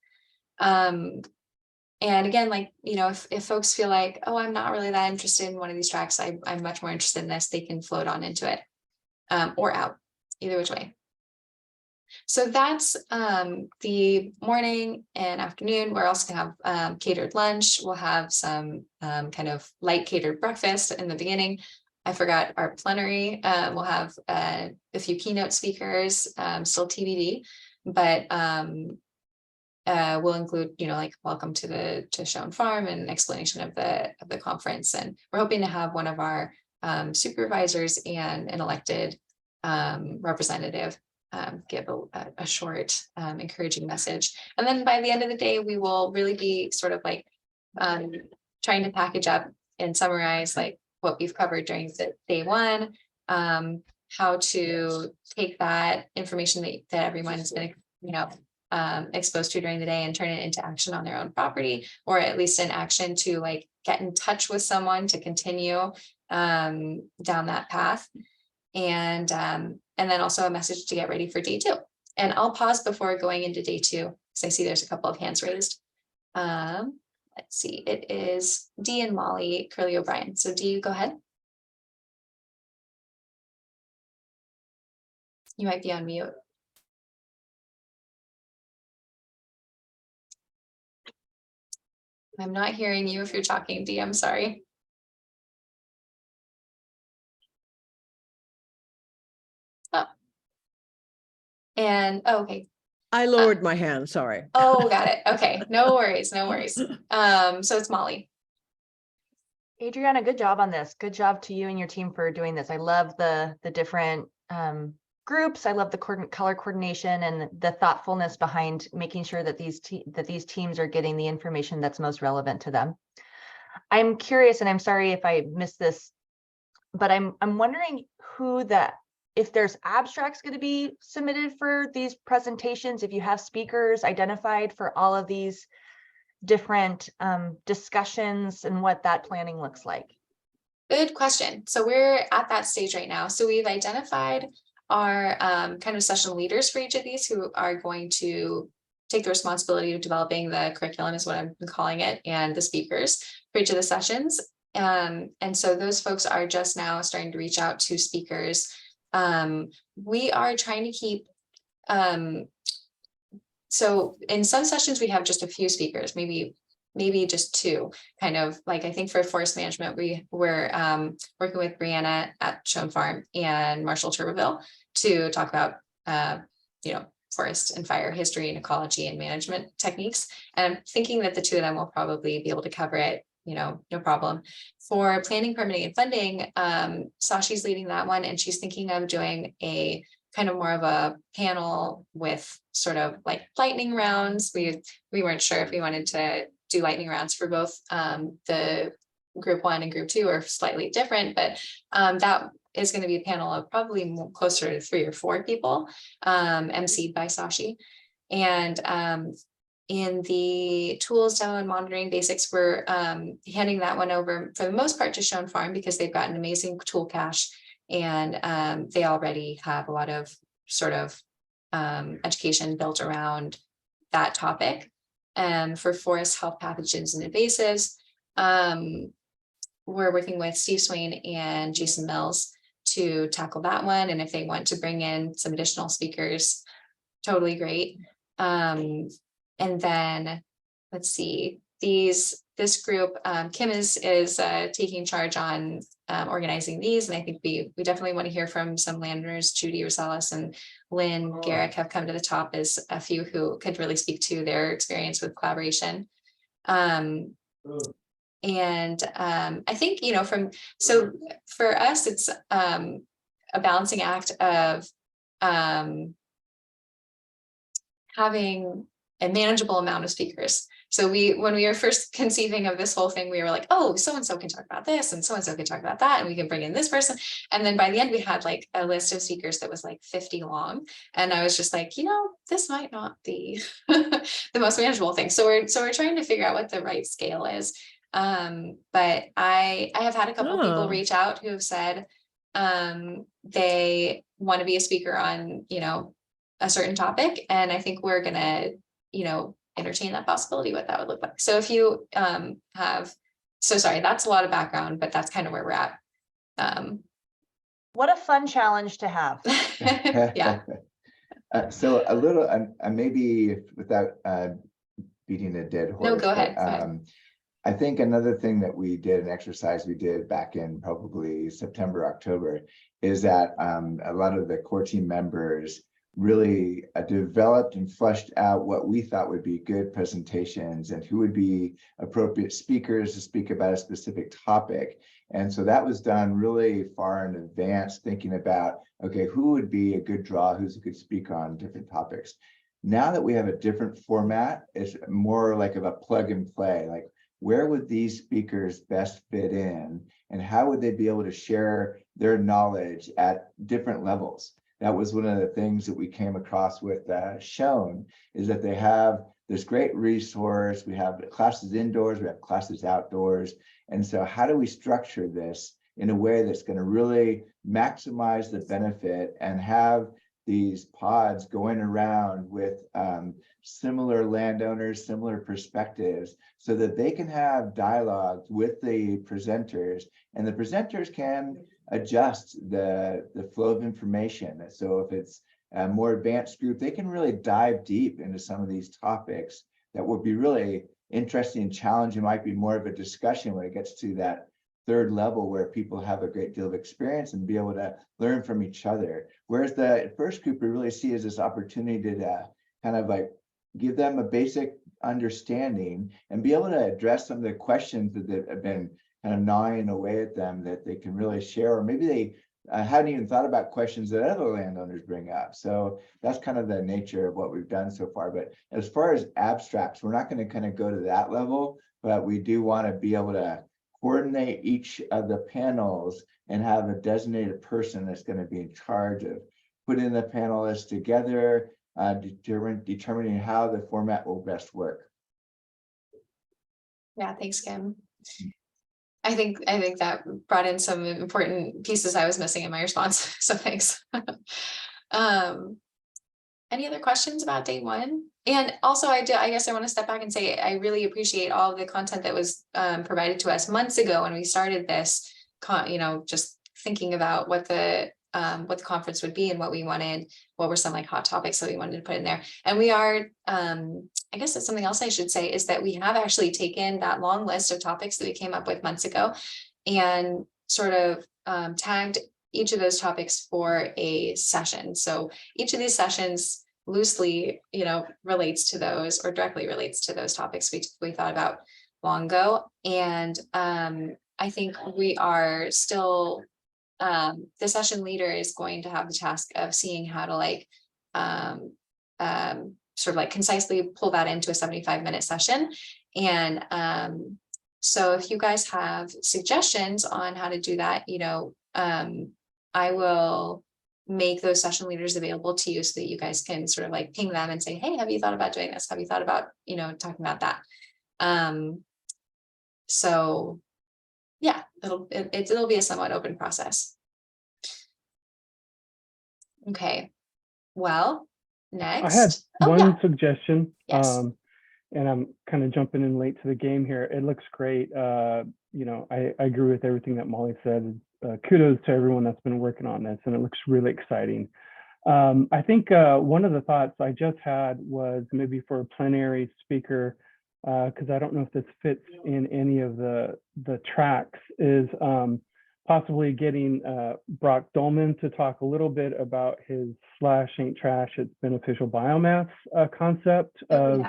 And again, like, you know, if folks feel like, oh, I'm not really that interested in one of these tracks, I'm much more interested in this, they can float on into it or out, either which way. So that's the morning and afternoon. We're also gonna have catered lunch. We'll have some kind of light catered breakfast in the beginning. I forgot our plenary. We'll have a few keynote speakers, still TBD, but we'll include, you know, like welcome to Shone Farm and explanation of the conference. And we're hoping to have one of our supervisors and an elected representative give a short encouraging message. And then by the end of the day, we will really be sort of like trying to package up and summarize like what we've covered during the day 1, how to take that information that everyone's been, you know, exposed to during the day and turn it into action on their own property, or at least an action to like get in touch with someone to continue down that path. And then also a message to get ready for day 2. And I'll pause before going into day 2 because I see there's a couple of hands raised. Let's see, it is Dee and Molly Curley O'Brien. So Dee, go ahead. You might be on mute. I'm not hearing you if you're talking, Dee, I'm sorry. Oh. And okay. I lowered my hand, sorry. Oh, got it. Okay, no worries, no worries. So it's Molly. Adriana, good job on this. Good job to you and your team for doing this. I love the different groups. I love the color coordination and the thoughtfulness behind making sure that these teams are getting the information that's most relevant to them. I'm curious, and I'm sorry if I missed this, but I'm wondering if there's abstracts going to be submitted for these presentations, if you have speakers identified for all of these different discussions and what that planning looks like. Good question. So we're at that stage right now. So we've identified our kind of session leaders for each of these who are going to take the responsibility of developing the curriculum, is what I'm calling it, and the speakers for each of the sessions. And so those folks are just now starting to reach out to speakers. We are trying to keep, so in some sessions we have just a few speakers, maybe just 2, kind of like, I think for forest management, we're working with Brianna at Shone Farm and Marshall Turbeville to talk about, you know, forest and fire history and ecology and management techniques. And I'm thinking that the 2 of them will probably be able to cover it, you know, no problem. For planning, permitting, and funding, Sashi's leading that one, and she's thinking of doing a kind of more of a panel with sort of like lightning rounds. We weren't sure if we wanted to do lightning rounds for both the group 1 and group 2 are slightly different, but that is going to be a panel of probably closer to 3 or 4 people, emceed by Sashi. And in the tools demo and monitoring basics, we're handing that one over for the most part to Shone Farm because they've got an amazing tool cache, and they already have a lot of sort of education built around that topic. And for forest health pathogens and invasives, we're working with Steve Swain and Jason Mills to tackle that one. And if they want to bring in some additional speakers, totally great. And then let's see, this group, Kim is taking charge on organizing these. And I think we definitely want to hear from some landowners. Judy Rosales and Lynn Garrick have come to the top as a few who could really speak to their experience with collaboration. And I think, you know, so for us, it's a balancing act of having a manageable amount of speakers. So when we were first conceiving of this whole thing, we were like, oh, so-and-so can talk about this and so-and-so can talk about that, and we can bring in this person. And then by the end, we had like a list of speakers that was like 50 long. And I was just like, you know, this might not be the most manageable thing. So we're trying to figure out what the right scale is. But I have had a couple of people reach out who have said they want to be a speaker on, you know, a certain topic. And I think we're gonna, you know, entertain that possibility, what that would look like. So if you sorry, that's a lot of background, but that's kind of where we're at. What a fun challenge to have. Yeah. So a little, maybe without beating a dead horse. No, go ahead. But, I think another thing that we did, an exercise we did back in probably September, October, is that a lot of the core team members really developed and fleshed out what we thought would be good presentations and who would be appropriate speakers to speak about a specific topic. And so that was done really far in advance, thinking about, okay, who would be a good draw, who's a good speaker on different topics. Now that we have a different format, it's more like of a plug and play, like where would these speakers best fit in and how would they be able to share their knowledge at different levels? That was one of the things that we came across with Shone, is that they have this great resource. We have classes indoors, we have classes outdoors. And so how do we structure this in a way that's going to really maximize the benefit and have these pods going around with similar landowners, similar perspectives, so that they can have dialogues with the presenters, and the presenters can adjust the flow of information. So if it's a more advanced group, they can really dive deep into some of these topics that would be really interesting and challenging. Might be more of a discussion when it gets to that third level where people have a great deal of experience and be able to learn from each other. Whereas the first group we really see as this opportunity to kind of like give them a basic understanding and be able to address some of the questions that have been kind of gnawing away at them that they can really share, or maybe they hadn't even thought about questions that other landowners bring up. So that's kind of the nature of what we've done so far. But as far as abstracts, we're not going to kind of go to that level, but we do want to be able to coordinate each of the panels and have a designated person that's going to be in charge of putting the panelists together, determining how the format will best work. Yeah, thanks, Kim. I think that brought in some important pieces I was missing in my response. So thanks. Any other questions about day one? And also I guess I want to step back and say, I really appreciate all of the content that was provided to us months ago when we started this, just thinking about what the conference would be and what we wanted, what were some like hot topics that we wanted to put in there. And we are, I guess that's something else I should say, is that we have actually taken that long list of topics that we came up with months ago and sort of tagged each of those topics for a session. So each of these sessions loosely, relates to those, or directly relates to those topics we thought about long ago. And I think we are still, the session leader is going to have the task of seeing how to sort of like concisely pull that into a 75-minute session. And so if you guys have suggestions on how to do that, I will make those session leaders available to you so that you guys can sort of like ping them and say, hey, have you thought about doing this? Have you thought about, talking about that? So yeah, it'll be a somewhat open process. Okay, well, next. I had Oh, one yeah. suggestion. Yes. And I'm kind of jumping in late to the game here. It looks great. I agree with everything that Molly said. Kudos to everyone that's been working on this, and it looks really exciting. I think one of the thoughts I just had was maybe for a plenary speaker, because I don't know if this fits in any of the tracks, is possibly getting Brock Dolman to talk a little bit about his slash ain't trash, it's beneficial biomass concept of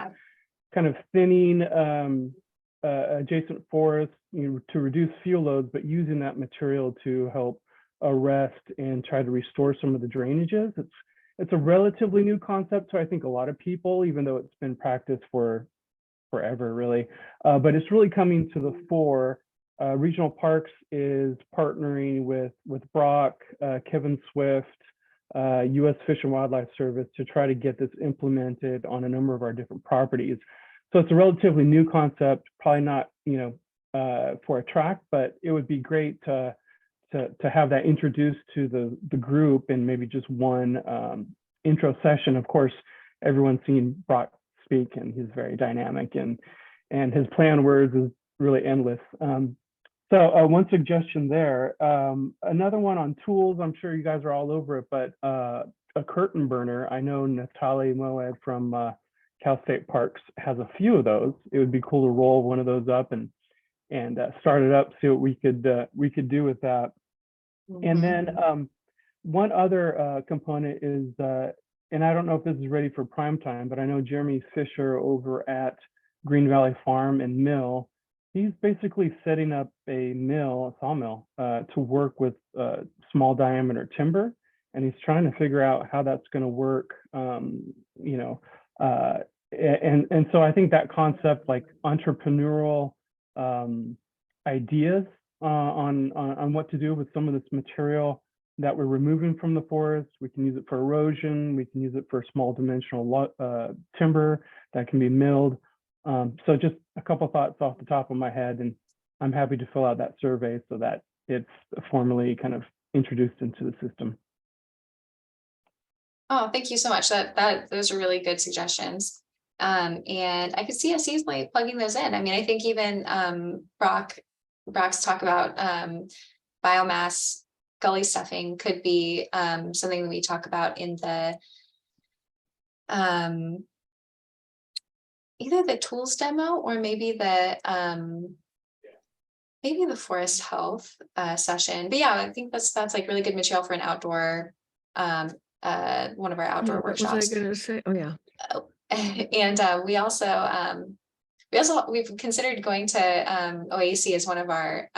kind of thinning adjacent forests, to reduce fuel loads, but using that material to help arrest and try to restore some of the drainages. It's a relatively new concept, so I think a lot of people, even though it's been practiced for forever, really, but it's really coming to the fore. Regional Parks is partnering with Brock, Kevin Swift, U.S. Fish and Wildlife Service to try to get this implemented on a number of our different properties. So it's a relatively new concept, probably not, for a track, but it would be great to have that introduced to the group and maybe just one intro session. Of course, everyone's seen Brock speak, and he's very dynamic, and his play on words is really endless. So one suggestion there. Another one on tools. I'm sure you guys are all over it, but a curtain burner. I know Natalie Moed from Cal State Parks has a few of those. It would be cool to roll one of those up and start it up, see what we could do with that. And then one other component is, and I don't know if this is ready for prime time, but I know Jeremy Fisher over at Green Valley Farm and Mill, he's basically setting up a sawmill, to work with small diameter timber, and he's trying to figure out how that's going to work. And so I think that concept, like entrepreneurial ideas on what to do with some of this material that we're removing from the forest. We can use it for erosion. We can use it for small dimensional timber that can be milled. So just a couple thoughts off the top of my head, and I'm happy to fill out that survey so that it's formally kind of introduced into the system. Oh, thank you so much. Those are really good suggestions. And I could see us easily plugging those in. I mean, I think even Brock's talk about biomass gully stuffing could be something that we talk about in the either the tools demo or maybe the forest health session. But yeah, I think that's like really good material for an outdoor one of our outdoor workshops. What was I going to say? Oh yeah. And we've considered going to OAC as one of our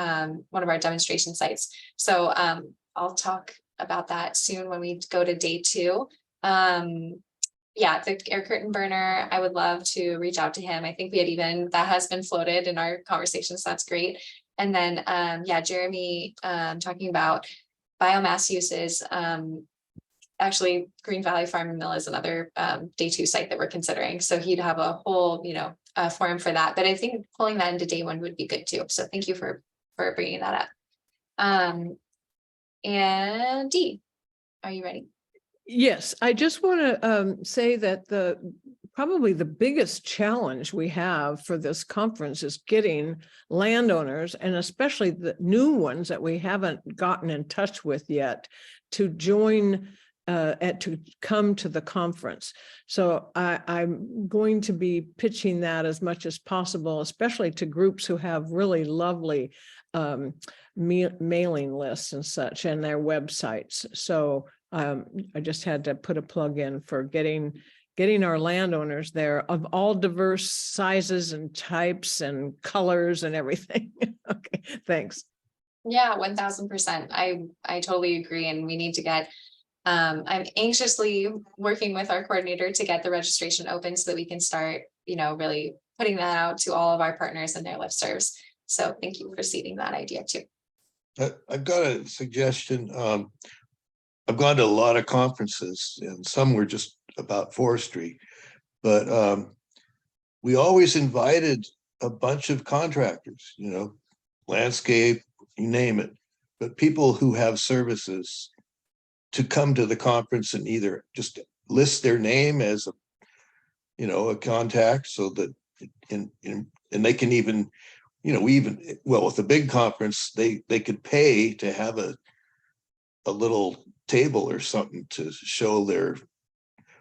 demonstration sites. So I'll talk about that soon when we go to day 2. Yeah, the air curtain burner, I would love to reach out to him. I think that has been floated in our conversations. So that's great. And then, yeah, Jeremy talking about biomass uses. Actually, Green Valley Farm and Mill is another day 2 site that we're considering. So he'd have a whole, forum for that. But I think pulling that into day 1 would be good too. So thank you for bringing that up. And Dee, are you ready? Yes, I just want to say that probably the biggest challenge we have for this conference is getting landowners, and especially the new ones that we haven't gotten in touch with yet, to join to come to the conference. So I'm going to be pitching that as much as possible, especially to groups who have really lovely mailing lists and such, and their websites. So I just had to put a plug in for getting our landowners there of all diverse sizes and types and colors and everything. Okay, thanks. Yeah, 1000%. I totally agree. And we need to get, I'm anxiously working with our coordinator to get the registration open so that we can start, really putting that out to all of our partners and their listservs. So thank you for seeding that idea too. I've got a suggestion. I've gone to a lot of conferences and some were just about forestry, but we always invited a bunch of contractors, you know, landscape, you name it, but people who have services to come to the conference and either just list their name as a, you know, a contact, so that and they can even, you know, we even, well, with the big conference, they could pay to have a little table or something to show their,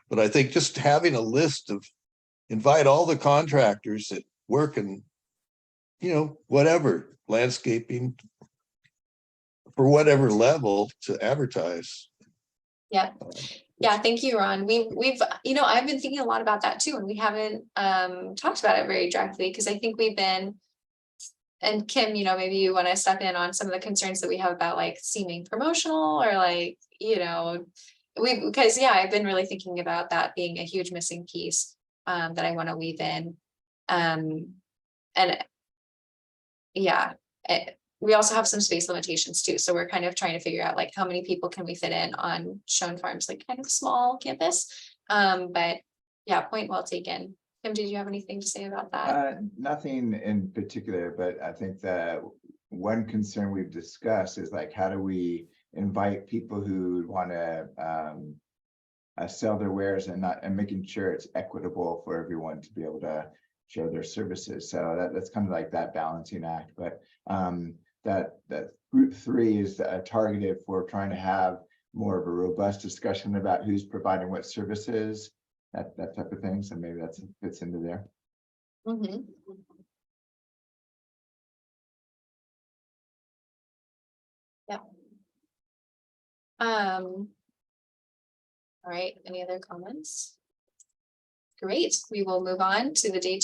but I think just having a list of, invite all the contractors that work in, you know, whatever, landscaping, for whatever level, to advertise. Yeah. Yeah, thank you, Ron. We've, you know, I've been thinking a lot about that too, and we haven't talked about it very directly, because I think we've been, and Kim, you know, maybe you want to step in on some of the concerns that we have about like seeming promotional, or like, you know, because yeah, I've been really thinking about that being a huge missing piece that I want to weave in. And yeah, we also have some space limitations too. So we're kind of trying to figure out like how many people can we fit in on Shone Farms, like kind of small campus. But yeah, point well taken. Kim, did you have anything to say about that? Nothing in particular, but I think that one concern we've discussed is like, how do we invite people who want to sell their wares and making sure it's equitable for everyone to be able to show their services. So that's kind of like that balancing act. But that group 3 is targeted for trying to have more of a robust discussion about who's providing what services, that type of thing. So maybe that fits into there. Mm-hmm. Yeah. All right, any other comments? Great, we will move on to the day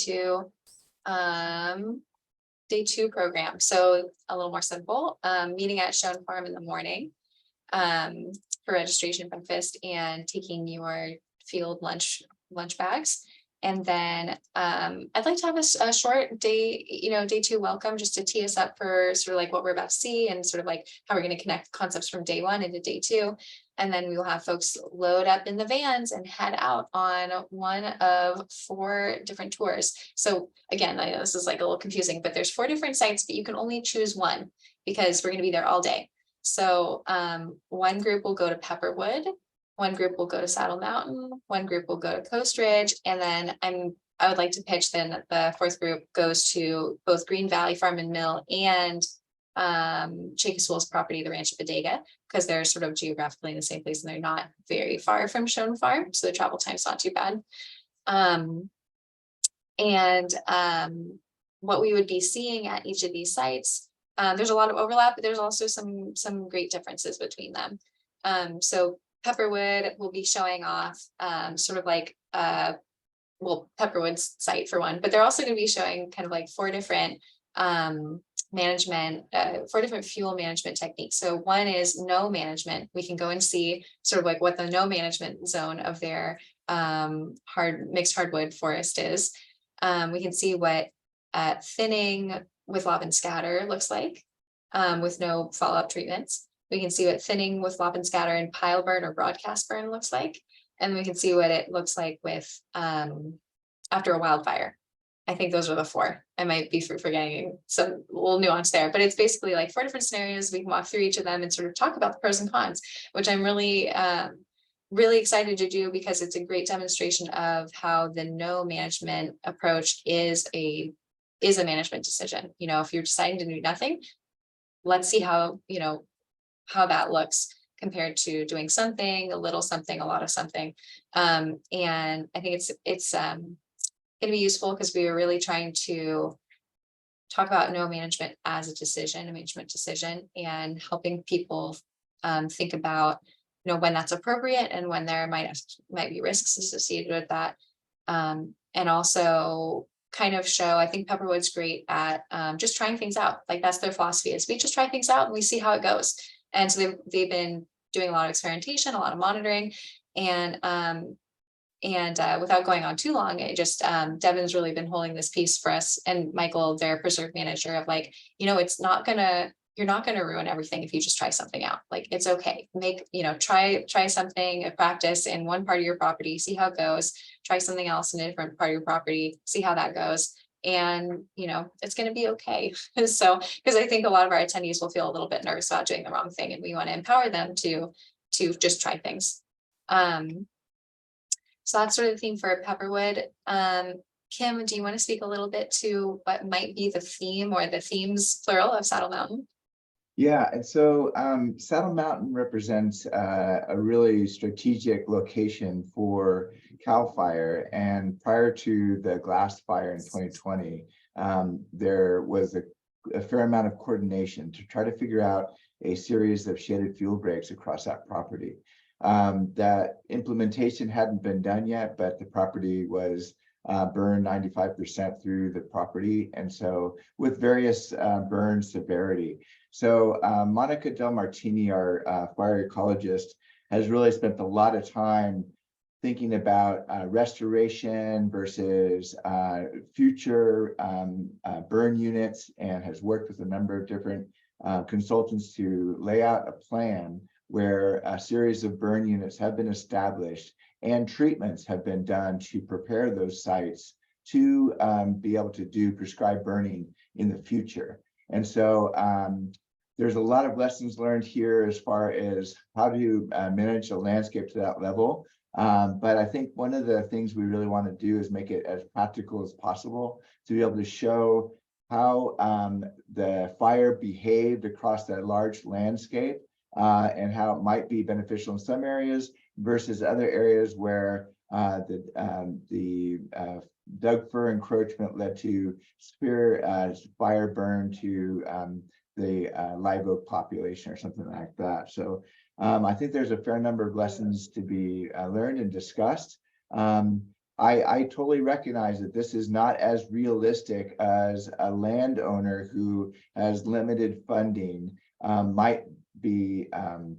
2 program. So a little more simple, meeting at Shone Farm in the morning for registration breakfast and taking your field lunch bags. And then I'd like to have a short day, you know, day 2 welcome, just to tee us up for sort of like what we're about to see and sort of like how we're going to connect concepts from day 1 into day 2. And then we will have folks load up in the vans and head out on one of 4 different tours. So again, I know this is like a little confusing, but there's 4 different sites, but you can only choose one because we're going to be there all day. So one group will go to Pepperwood, one group will go to Saddle Mountain, one group will go to Coast Ridge, and then I would like to pitch then that the 4th group goes to both Green Valley Farm and Mill and Chickasaw property, the Ranch of Bodega, because they're sort of geographically in the same place and they're not very far from Shone Farm, so the travel time's not too bad. What we would be seeing at each of these sites, there's a lot of overlap, but there's also some great differences between them. So Pepperwood will be showing off sort of like Pepperwood's site for one, but they're also going to be showing kind of like 4 different management, 4 different fuel management techniques. So one is no management. We can go and see sort of like what the no management zone of their mixed hardwood forest is. We can see what thinning with lob and scatter looks like with no follow-up treatments. We can see what thinning with lop and scatter and pile burn or broadcast burn looks like. And we can see what it looks like with after a wildfire. I think those are the 4. I might be forgetting some little nuance there, but it's basically like 4 different scenarios. We can walk through each of them and sort of talk about the pros and cons, which I'm really, really excited to do because it's a great demonstration of how the no management approach is a management decision. You know, if you're deciding to do nothing, let's see how, you know, how that looks compared to doing something, a little something, a lot of something. And I think it's going to be useful because we are really trying to talk about no management as a management decision, and helping people think about, you know, when that's appropriate and when there might be risks associated with that. And also kind of show, I think Pepperwood's great at just trying things out. Like that's their philosophy, is we just try things out and we see how it goes. And so they've been doing a lot of experimentation, a lot of monitoring, and without going on too long, it just Devin's really been holding this piece for us, and Michael, their preserve manager, of like, you know, it's not gonna you're not going to ruin everything if you just try something out. Like, it's okay. Try something, a practice in one part of your property, see how it goes. Try something else in a different part of your property, see how that goes. And, it's going to be okay. So, because I think a lot of our attendees will feel a little bit nervous about doing the wrong thing, and we want to empower them to just try things. So that's sort of the theme for Pepperwood. Kim, do you want to speak a little bit to what might be the theme or the themes plural of Saddle Mountain? Yeah, and so Saddle Mountain represents a really strategic location for CAL FIRE. And prior to the glass fire in 2020, there was a fair amount of coordination to try to figure out a series of shaded fuel breaks across that property. That implementation hadn't been done yet, but the property was burned 95% through the property, and so with various burn severity. So Monica Del Martini, our fire ecologist, has really spent a lot of time thinking about restoration versus future burn units, and has worked with a number of different consultants to lay out a plan where a series of burn units have been established and treatments have been done to prepare those sites to be able to do prescribed burning in the future. And so there's a lot of lessons learned here as far as how to manage a landscape to that level. But I think one of the things we really want to do is make it as practical as possible to be able to show how the fire behaved across that large landscape, and how it might be beneficial in some areas versus other areas where the Doug fir encroachment led to severe fire burn to the live oak population or something like that. So I think there's a fair number of lessons to be learned and discussed. I totally recognize that this is not as realistic as a landowner who has limited funding might be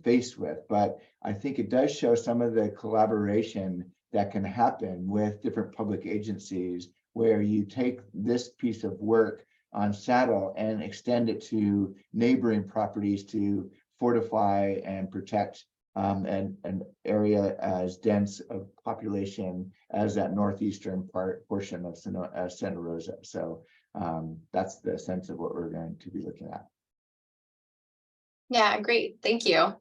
faced with, but I think it does show some of the collaboration that can happen with different public agencies, where you take this piece of work on Saddle and extend it to neighboring properties to fortify and protect an area as dense of population as that northeastern portion of Santa Rosa. So that's the sense of what we're going to be looking at. Yeah, great. Thank you.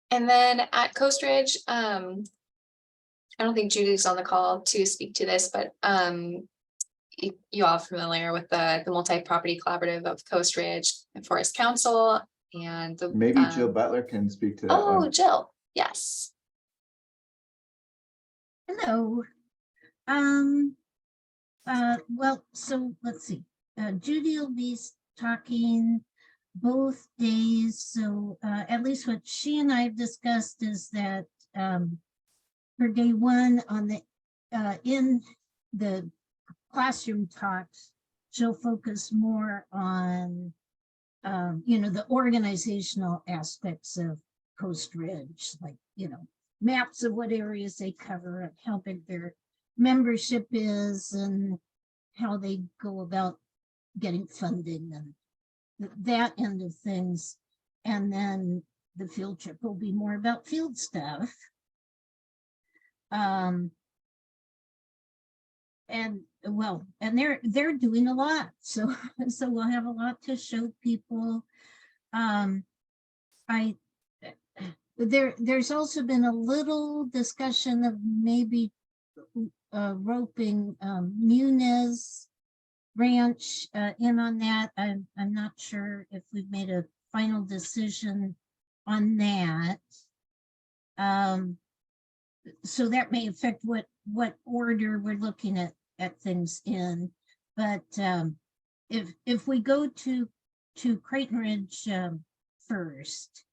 And then at Coast Ridge, I don't think Judy's on the call to speak to this, but you all familiar with the multi-property collaborative of Coast Ridge and Forest Council and the Maybe Jill Butler can speak to that. Oh, Jill, yes. Hello. Well, so let's see. Judy will be talking both days. So at least what she and I have discussed is that for day one on the in the classroom talks, she'll focus more on the organizational aspects of Coast Ridge, like maps of what areas they cover, how big their membership is, and how they go about getting funding and that end of things. And then the field trip will be more about field stuff. And they're doing a lot. So we'll have a lot to show people. There's also been a little discussion of maybe roping Muniz Ranch in on that. I'm not sure if we've made a final decision on that. So that may affect what order we're looking at things in. But if we go to Creighton Ridge first,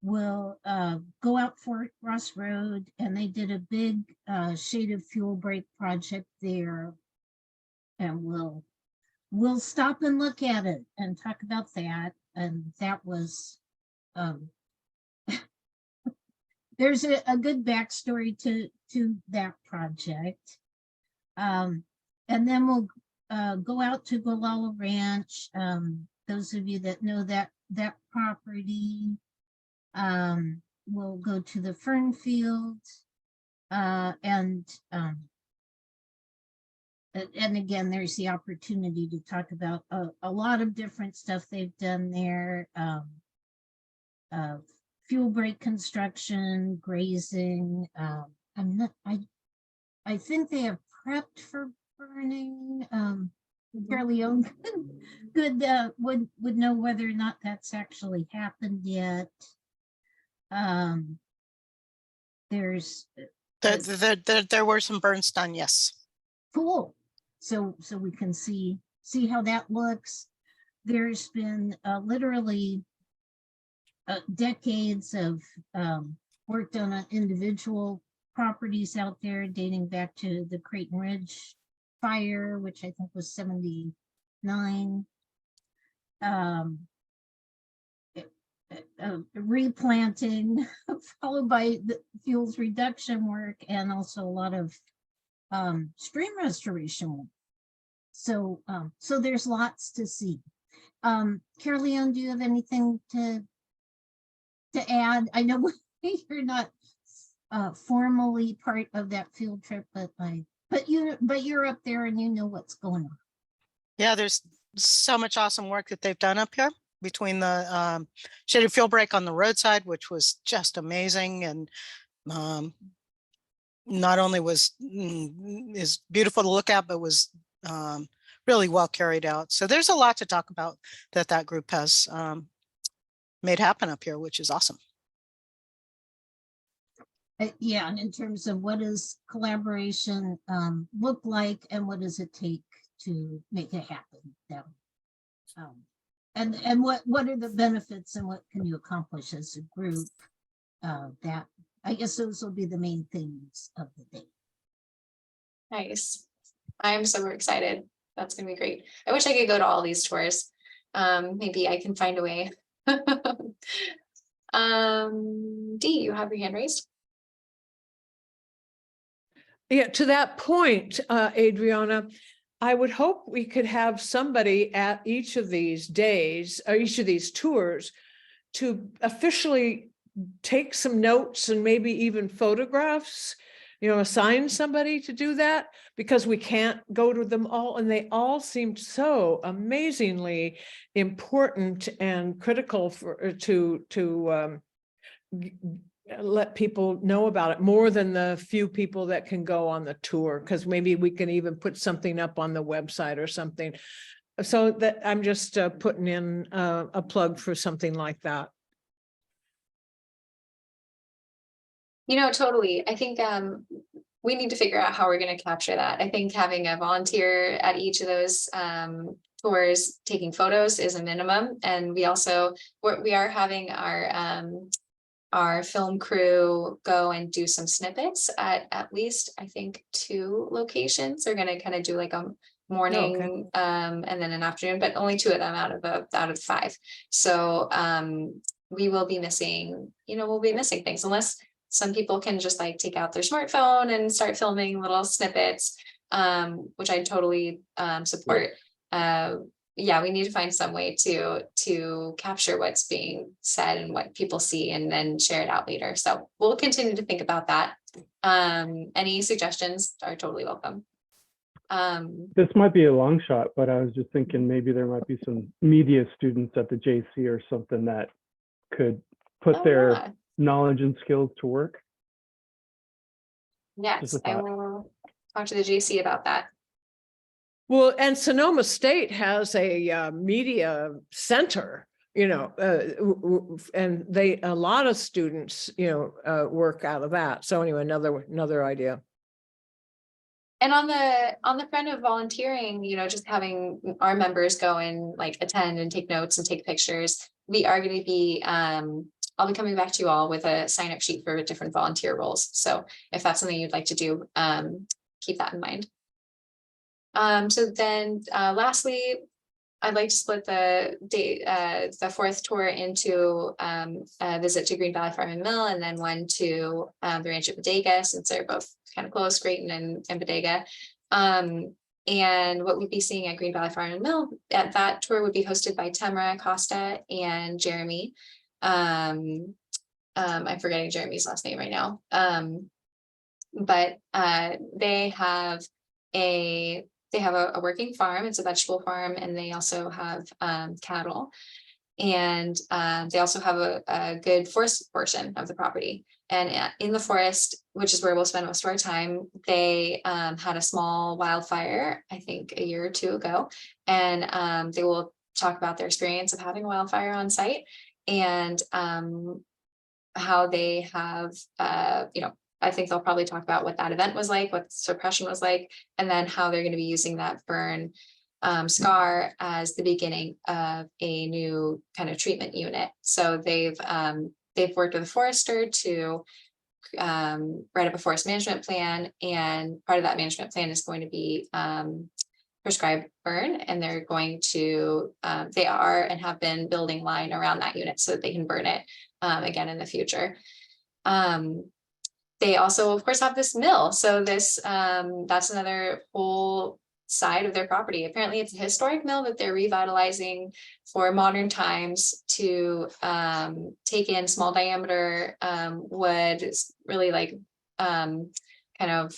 we'll go out Fort Ross Road, and they did a big shaded fuel break project there, and we'll stop and look at it and talk about that. And that was there's a good backstory to that project. And then we'll go out to Gualala Ranch. those of you that know that property, will go to the fern field. And again, there's the opportunity to talk about a lot of different stuff they've done there. Fuel break construction, grazing. I think they have prepped for burning. Caerleon would know whether or not that's actually happened yet. There's There were some burns done, yes. cool. So we can see how that looks. There's been literally decades of work done on individual properties out there dating back to the Creighton Ridge fire, which I think was 79. Replanting followed by the fuels reduction work, and also a lot of stream restoration work. So there's lots to see. Caerleon, do you have anything to add? I know you're not formally part of that field trip, but you're up there and you know what's going on. Yeah, there's so much awesome work that they've done up here, between the shaded fuel break on the roadside, which was just amazing, and not only is beautiful to look at, but was really well carried out. So there's a lot to talk about that group has made happen up here, which is awesome. Yeah, and in terms of what does collaboration look like, and what does it take to make it happen? And what are the benefits, and what can you accomplish as a group? That, I guess those will be the main things of the day. Nice. I'm super excited. That's gonna be great. I wish I could go to all these tours. Maybe I can find a way. Dee, you have your hand raised. Yeah, to that point, Adriana, I would hope we could have somebody at each of these days or each of these tours to officially take some notes and maybe even photographs, assign somebody to do that, because we can't go to them all, and they all seemed so amazingly important and critical to let people know about it, more than the few people that can go on the tour, because maybe we can even put something up on the website or something. So that I'm just putting in a plug for something like that. Totally. I think we need to figure out how we're going to capture that. I think having a volunteer at each of those tours taking photos is a minimum. And we are having our film crew go and do some snippets at least, I think, 2 locations. They're going to kind of do like a morning and then an afternoon, but only 2 of them out of 5. So we will be missing, things, unless some people can just like take out their smartphone and start filming little snippets, which I totally support. Yeah, we need to find some way to capture what's being said and what people see, and then share it out later. So we'll continue to think about that. Any suggestions are totally welcome. This might be a long shot, but I was just thinking maybe there might be some media students at the JC or something that could put their knowledge and skills to work. Yes, I will talk to the JC about that. Well, and Sonoma State has a media center, and a lot of students, work out of that. So anyway, another idea. And on the front of volunteering, just having our members go and like attend and take notes and take pictures, we are going to be, I'll be coming back to you all with a sign-up sheet for different volunteer roles. So if that's something you'd like to do, keep that in mind. So then lastly, I'd like to split the 4th tour into a visit to Green Valley Farm and Mill, and then one to the ranch at Bodega, since they're both kind of close, Creighton and Bodega. And what we'd be seeing at Green Valley Farm and Mill at that tour would be hosted by Tamara Costa and Jeremy. I'm forgetting Jeremy's last name right now. But they have a working farm. It's a vegetable farm, and they also have cattle. And they also have a good forest portion of the property. And in the forest, which is where we'll spend most of our time, they had a small wildfire, I think a year or two ago. And they will talk about their experience of having a wildfire on site, and how they have, I think they'll probably talk about what that event was like, what suppression was like, and then how they're going to be using that burn scar as the beginning of a new kind of treatment unit. So they've worked with a forester to write up a forest management plan, and part of that management plan is going to be prescribed burn, and they're going to they are and have been building line around that unit so that they can burn it again in the future. They also, of course, have this mill. So this that's another whole side of their property. Apparently it's a historic mill that they're revitalizing for modern times to take in small diameter wood. It's really like kind of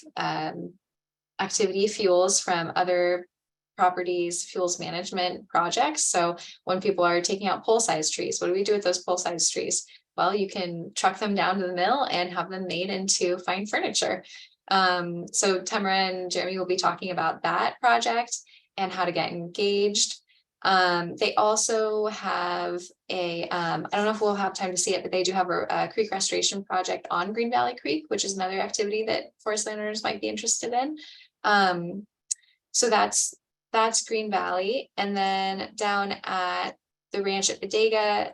activity fuels from other properties, fuels management projects. So when people are taking out pole-sized trees, what do we do with those pole-sized trees? Well, you can truck them down to the mill and have them made into fine furniture. So Tamara and Jeremy will be talking about that project and how to get engaged. They also have a, I don't know if we'll have time to see it, but they do have a creek restoration project on Green Valley Creek, which is another activity that forest landowners might be interested in. So that's Green Valley. And then down at the ranch at Bodega,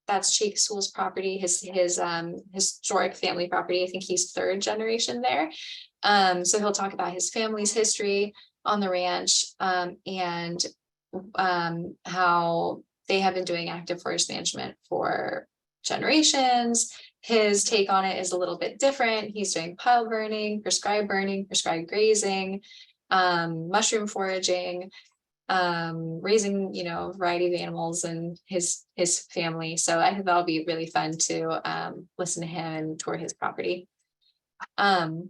that's Jake Sewell's property, his historic family property. I think he's third generation there. So he'll talk about his family's history on the ranch, and how they have been doing active forest management for generations. His take on it is a little bit different. He's doing pile burning, prescribed grazing, mushroom foraging, raising, a variety of animals and his family. So I think that'll be really fun to listen to him and tour his property. All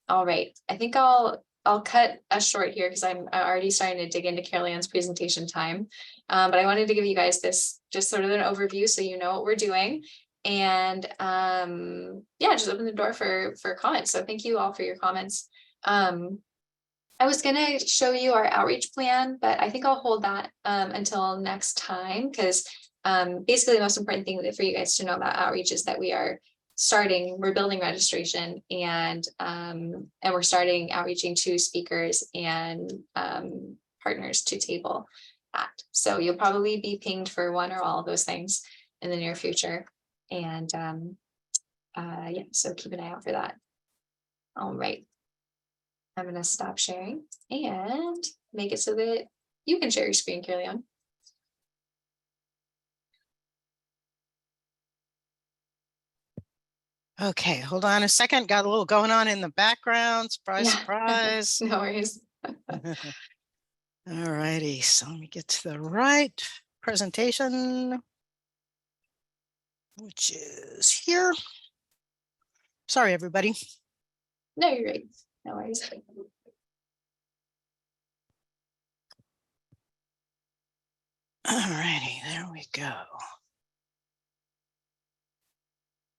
right, I think I'll cut us short here because I'm already starting to dig into Caerleon's presentation time. But I wanted to give you guys this just sort of an overview so you know what we're doing. And yeah, just open the door for comments. So thank you all for your comments. I was going to show you our outreach plan, but I think I'll hold that until next time, because basically the most important thing for you guys to know about outreach is that we're building registration, and we're starting outreaching to speakers and partners to table that. So you'll probably be pinged for one or all of those things in the near future. And yeah, so keep an eye out for that. All right. I'm going to stop sharing and make it so that you can share your screen, Caerleon. Okay, hold on a second. Got a little going on in the background. Surprise, Yeah. surprise. No worries. All righty, so let me get to the right presentation, which is here. Sorry, everybody. No, you're right. No worries. All righty, there we go.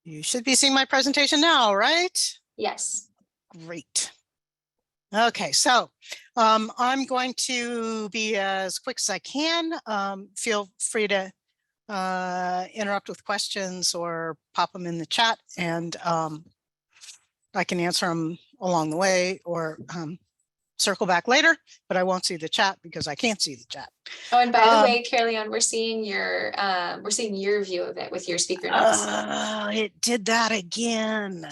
You should be seeing my presentation now, right? Yes. Great. Okay, so I'm going to be as quick as I can. Feel free to interrupt with questions or pop them in the chat, and I can answer them along the way, or circle back later, but I won't see the chat because I can't see the chat. Oh, and by the way, Caerleon, we're seeing your view of it with your speaker notes. It did that again.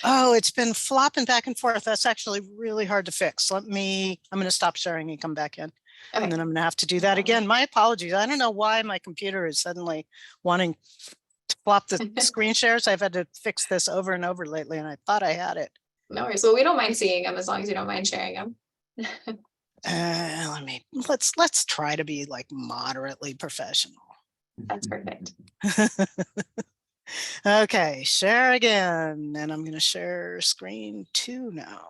Oh, it's been flopping back and forth. That's actually really hard to fix. I'm going to stop sharing and come back in. Okay. And then I'm going to have to do that again. My apologies. I don't know why my computer is suddenly wanting to flop the screen shares. I've had to fix this over and over lately, and I thought I had it No worries. Well, we don't mind seeing them as long as you don't mind sharing them. Let's try to be like moderately professional. That's perfect. Okay, share again, and I'm going to share screen 2 now,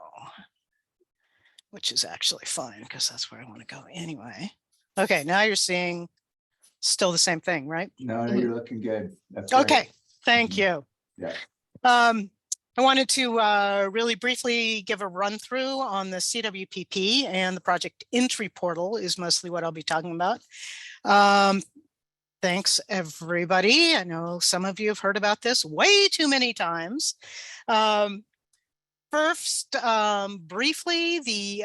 which is actually fine because that's where I want to go anyway. Okay, now you're seeing still the same thing, right? No, you're looking good. That's Okay, great. thank you. Yeah. I wanted to really briefly give a run through on the CWPP, and the project entry portal is mostly what I'll be talking about. Thanks, everybody. I know some of you have heard about this way too many times. First, briefly, the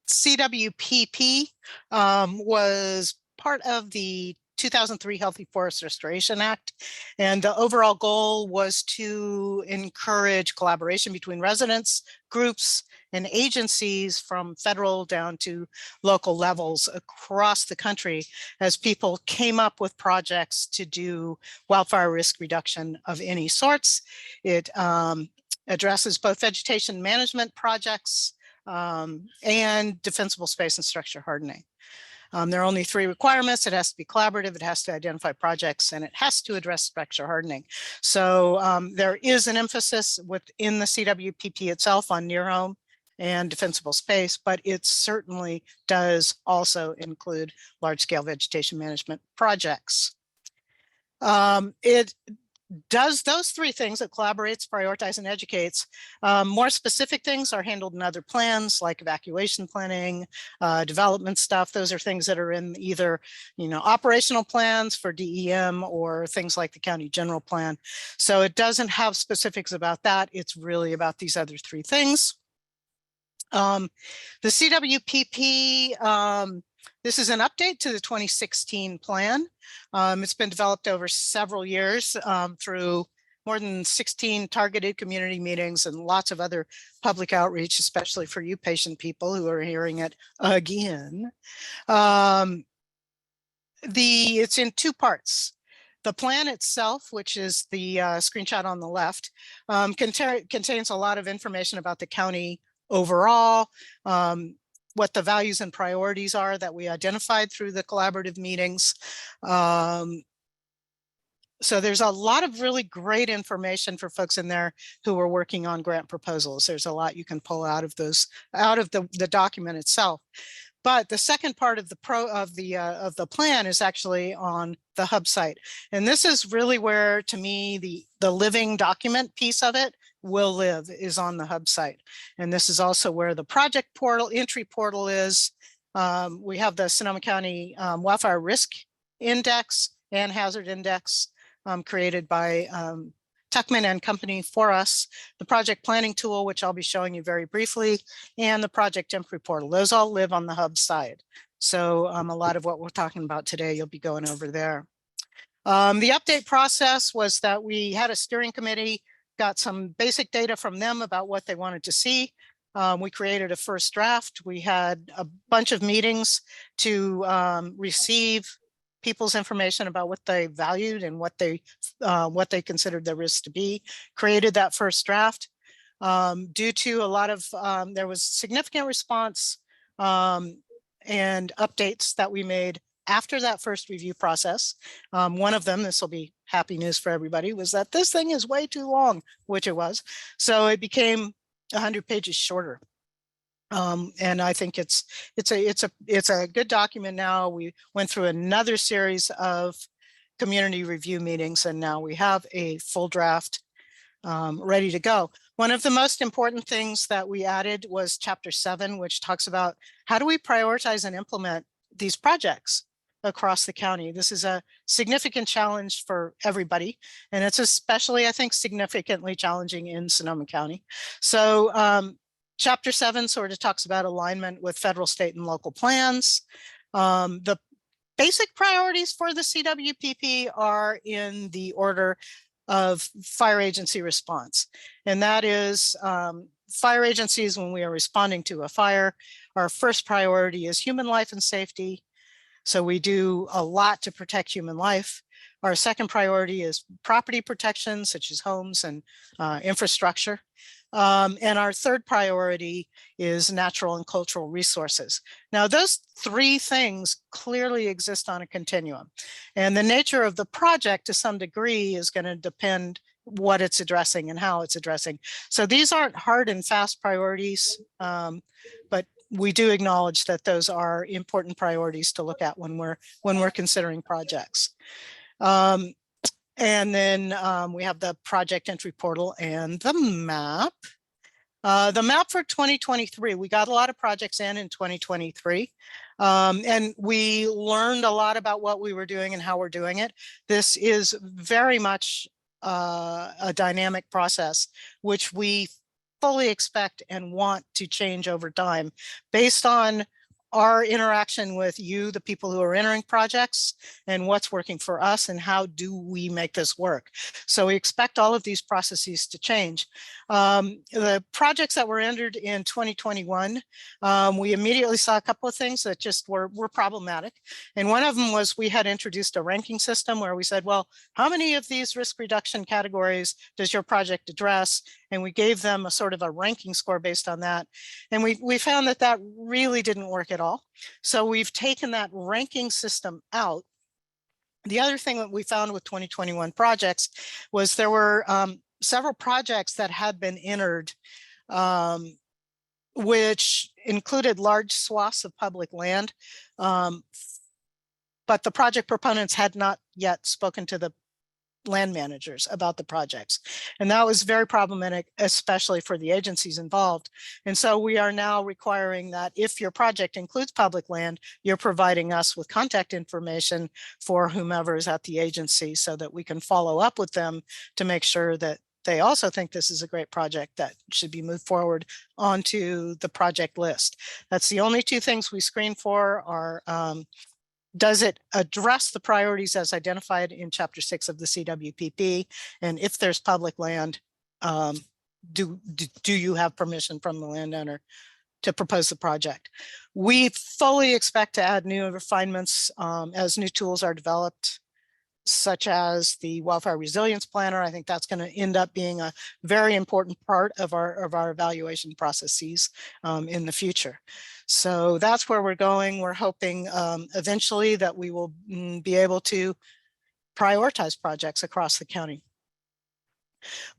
CWPP was part of the 2003 Healthy Forest Restoration Act, and the overall goal was to encourage collaboration between residents, groups, and agencies from federal down to local levels across the country as people came up with projects to do wildfire risk reduction of any sorts. It addresses both vegetation management projects and defensible space and structure hardening. There are only 3 requirements. It has to be collaborative, it has to identify projects, and it has to address structure hardening. So there is an emphasis within the CWPP itself on near home and defensible space, but it certainly does also include large-scale vegetation management projects. It does those 3 things. It collaborates, prioritizes, and educates. More specific things are handled in other plans like evacuation planning, development stuff. Those are things that are in either, operational plans for DEM or things like the county general plan. So it doesn't have specifics about that. It's really about these other 3 things. The CWPP, this is an update to the 2016 plan. It's been developed over several years through more than 16 targeted community meetings and lots of other public outreach, especially for you patient people who are hearing it again. It's in 2 parts. The plan itself, which is the screenshot on the left, contains a lot of information about the county overall, what the values and priorities are that we identified through the collaborative meetings. So there's a lot of really great information for folks in there who are working on grant proposals. There's a lot you can pull out of the document itself. But the second part of the plan is actually on the hub site. And this is really where, to me, the living document piece of it will live, is on the hub site. And this is also where the project portal, entry portal is. We have the Sonoma County Wildfire Risk Index and Hazard Index created by Tuckman and Company for us, the project planning tool, which I'll be showing you very briefly, and the project entry portal. Those all live on the hub side. So a lot of what we're talking about today, you'll be going over there. The update process was that we had a steering committee, got some basic data from them about what they wanted to see. We created a first draft. We had a bunch of meetings to receive people's information about what they valued and what they considered the risk to be, created that first draft. Due to a lot of, there was significant response and updates that we made after that first review process. One of them, this will be happy news for everybody, was that this thing is way too long, which it was. So it became 100 pages shorter. And I think it's a good document now. We went through another series of community review meetings, and now we have a full draft ready to go. One of the most important things that we added was Chapter 7, which talks about how do we prioritize and implement these projects across the county. This is a significant challenge for everybody, and it's especially, I think, significantly challenging in Sonoma County. So Chapter 7 sort of talks about alignment with federal, state, and local plans. The basic priorities for the CWPP are in the order of fire agency response. And that is fire agencies, when we are responding to a fire, our first priority is human life and safety. So we do a lot to protect human life. Our second priority is property protection, such as homes and infrastructure. And our third priority is natural and cultural resources. Now, those three things clearly exist on a continuum. And the nature of the project to some degree is going to depend what it's addressing and how it's addressing. So these aren't hard and fast priorities, but we do acknowledge that those are important priorities to look at when we're considering projects. And then we have the project entry portal and the map. The map for 2023, we got a lot of projects in 2023. And we learned a lot about what we were doing and how we're doing it. This is very much a dynamic process, which we fully expect and want to change over time based on our interaction with you, the people who are entering projects, and what's working for us and how do we make this work. So we expect all of these processes to change. The projects that were entered in 2021, we immediately saw a couple of things that just were problematic. And one of them was we had introduced a ranking system where we said, well, how many of these risk reduction categories does your project address? And we gave them a sort of a ranking score based on that. And we found that that really didn't work at all. So we've taken that ranking system out. The other thing that we found with 2021 projects was there were several projects that had been entered, which included large swaths of public land. But the project proponents had not yet spoken to the land managers about the projects. And that was very problematic, especially for the agencies involved. And so we are now requiring that if your project includes public land, you're providing us with contact information for whomever is at the agency so that we can follow up with them to make sure that they also think this is a great project that should be moved forward onto the project list. That's the only two things we screen for are does it address the priorities as identified in Chapter 6 of the CWPP? And if there's public land, do you have permission from the landowner to propose the project? We fully expect to add new refinements as new tools are developed, such as the Wildfire Resilience Planner. I think that's going to end up being a very important part of our evaluation processes in the future. So that's where we're going. We're hoping eventually that we will be able to prioritize projects across the county.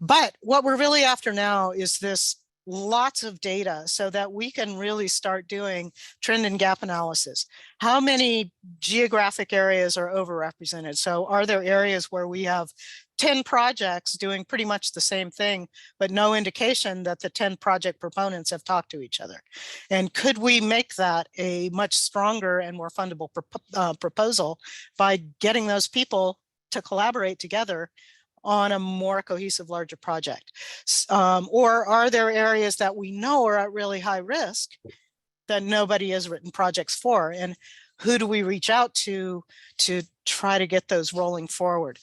But what we're really after now is this lots of data so that we can really start doing trend and gap analysis. How many geographic areas are overrepresented? So are there areas where we have 10 projects doing pretty much the same thing, but no indication that the 10 project proponents have talked to each other? And could we make that a much stronger and more fundable proposal by getting those people to collaborate together on a more cohesive, larger project? Or are there areas that we know are at really high risk that nobody has written projects for? And who do we reach out to try to get those rolling forward?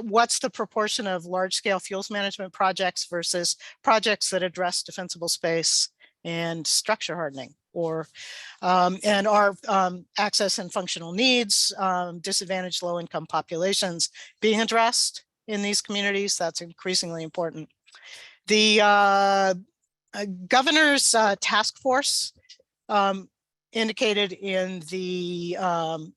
What's the proportion of large scale fuels management projects versus projects that address defensible space and structure hardening? Or and are access and functional needs, disadvantaged low income populations being addressed in these communities? That's increasingly important. The governor's task force indicated in the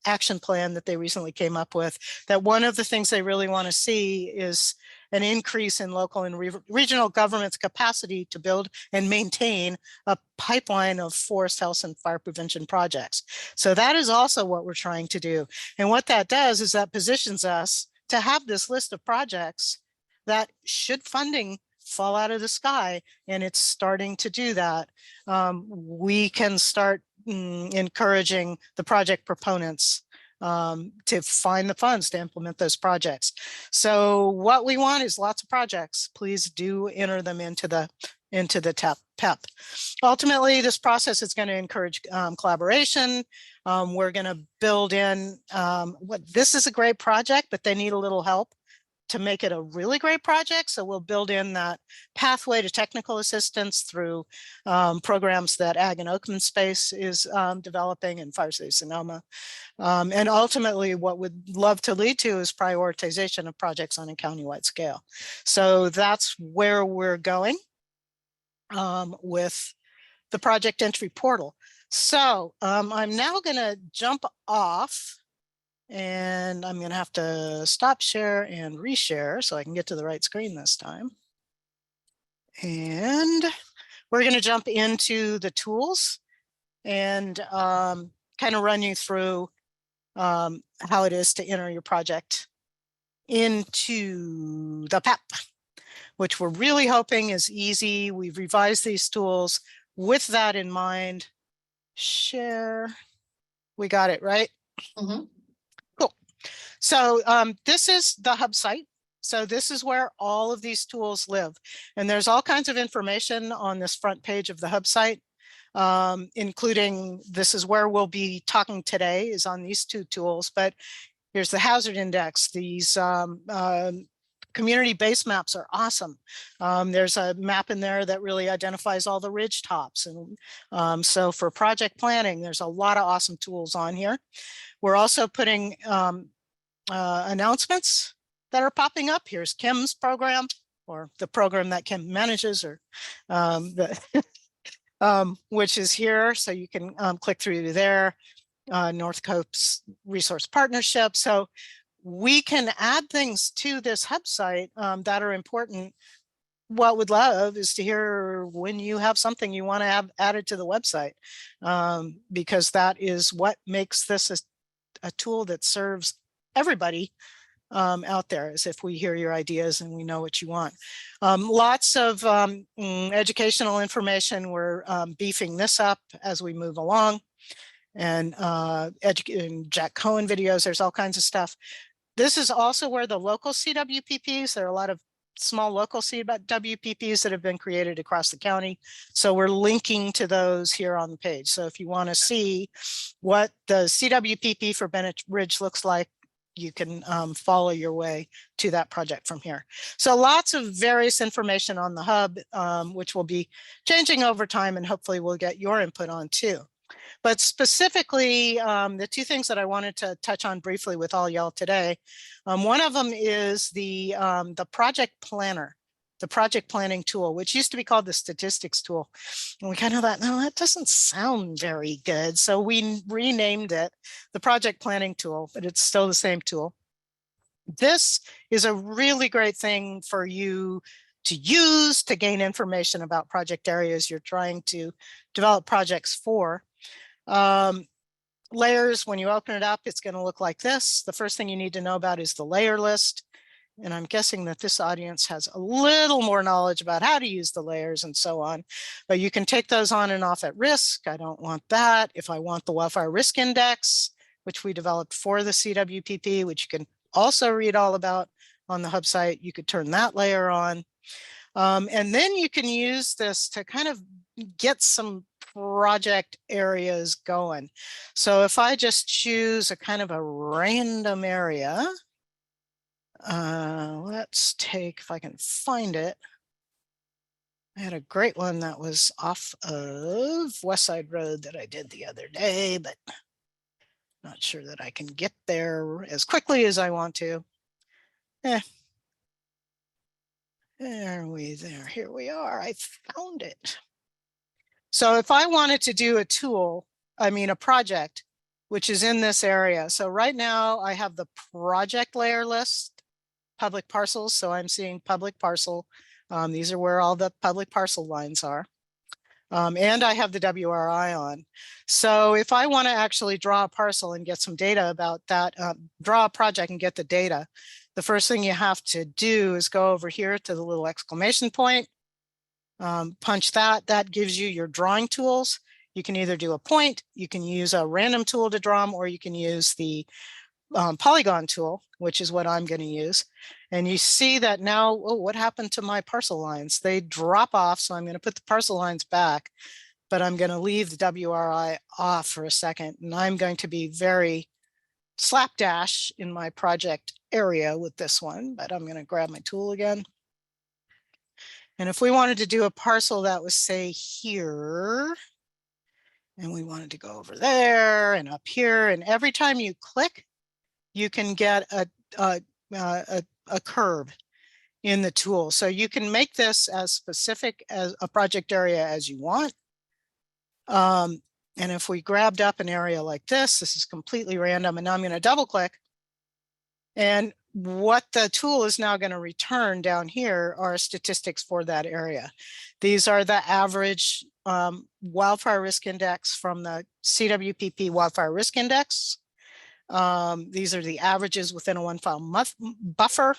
action plan that they recently came up with that one of the things they really want to see is an increase in local and regional government's capacity to build and maintain a pipeline of forest health and fire prevention projects. So that is also what we're trying to do. And what that does is that positions us to have this list of projects that, should funding fall out of the sky, and it's starting to do that, we can start encouraging the project proponents to find the funds to implement those projects. So what we want is lots of projects. Please do enter them into the PEP. Ultimately, this process is going to encourage collaboration. We're going to build in this is a great project, but they need a little help. to make it a really great project. So we'll build in that pathway to technical assistance through programs that Ag and Open Space is developing and Fire State Sonoma. And ultimately what we'd love to lead to is prioritization of projects on a countywide scale. So that's where we're going with the project entry portal. So I'm now going to jump off. And I'm going to have to stop share and reshare so I can get to the right screen this time. And we're going to jump into the tools and kind of run you through how it is to enter your project into the PEP, which we're really hoping is easy. We've revised these tools with that in mind. Share. We got it, right? Mm-hmm. So this is the hub site. So this is where all of these tools live. And there's all kinds of information on this front page of the hub site, including this is where we'll be talking today is on these two tools. But here's the hazard index. These community base maps are awesome. There's a map in there that really identifies all the ridge tops. And so for project planning, there's a lot of awesome tools on here. We're also putting announcements that are popping up. Here's Kim's program, or the program that Kim manages, or which is here. So you can click through to there. North Coast Resource Partnership. So we can add things to this hub site that are important. What we'd love is to hear when you have something you want to have added to the website, because that is what makes this a tool that serves everybody out there, is if we hear your ideas and we know what you want. Lots of educational information. We're beefing this up as we move along, and Jack Cohen videos. There's all kinds of stuff. This is also where the local CWPPs, there are a lot of small local CWPPs that have been created across the county. So we're linking to those here on the page. So if you want to see what the CWPP for Bennett Ridge looks like, you can follow your way to that project from here. So lots of various information on the hub, which will be changing over time, and hopefully we'll get your input on too. But specifically, the two things that I wanted to touch on briefly with all y'all today, one of them is the project planner, the project planning tool, which used to be called the statistics tool. And we kind of thought, no, that doesn't sound very good. So we renamed it the project planning tool, but it's still the same tool. This is a really great thing for you to use to gain information about project areas you're trying to develop projects for. Layers, when you open it up, it's going to look like this. The first thing you need to know about is the layer list. And I'm guessing that this audience has a little more knowledge about how to use the layers and so on. But you can take those on and off at risk. I don't want that. If I want the Wildfire Risk Index, which we developed for the CWPP, which you can also read all about on the hub site, you could turn that layer on. And then you can use this to kind of get some project areas going. So if I just choose a kind of a random area, let's take, if I can find it. I had a great one that was off of West Side Road that I did the other day, but not sure that I can get there as quickly as I want to. There we there. Here we are. I found it. So if I wanted to do a tool, a project, which is in this area. So right now I have the project layer list, public parcels. So I'm seeing public parcel. These are where all the public parcel lines are. And I have the WRI on. So if I want to actually draw a parcel and get some data about that, draw a project and get the data, the first thing you have to do is go over here to the little exclamation point, punch that. That gives you your drawing tools. You can either do a point, you can use a random tool to draw them, or you can use the polygon tool, which is what I'm going to use. And you see that now, oh, what happened to my parcel lines? They drop off. So I'm going to put the parcel lines back, but I'm going to leave the WRI off for a second. And I'm going to be very slapdash in my project area with this one, but I'm going to grab my tool again. And if we wanted to do a parcel that was, say, here, and we wanted to go over there and up here, and every time you click, you can get a curve in the tool. So you can make this as specific as a project area as you want. And if we grabbed up an area like this is completely random, and now I'm going to double click. And what the tool is now going to return down here are statistics for that area. These are the average wildfire risk index from the CWPP Wildfire Risk Index. These are the averages within a 1 file buffer.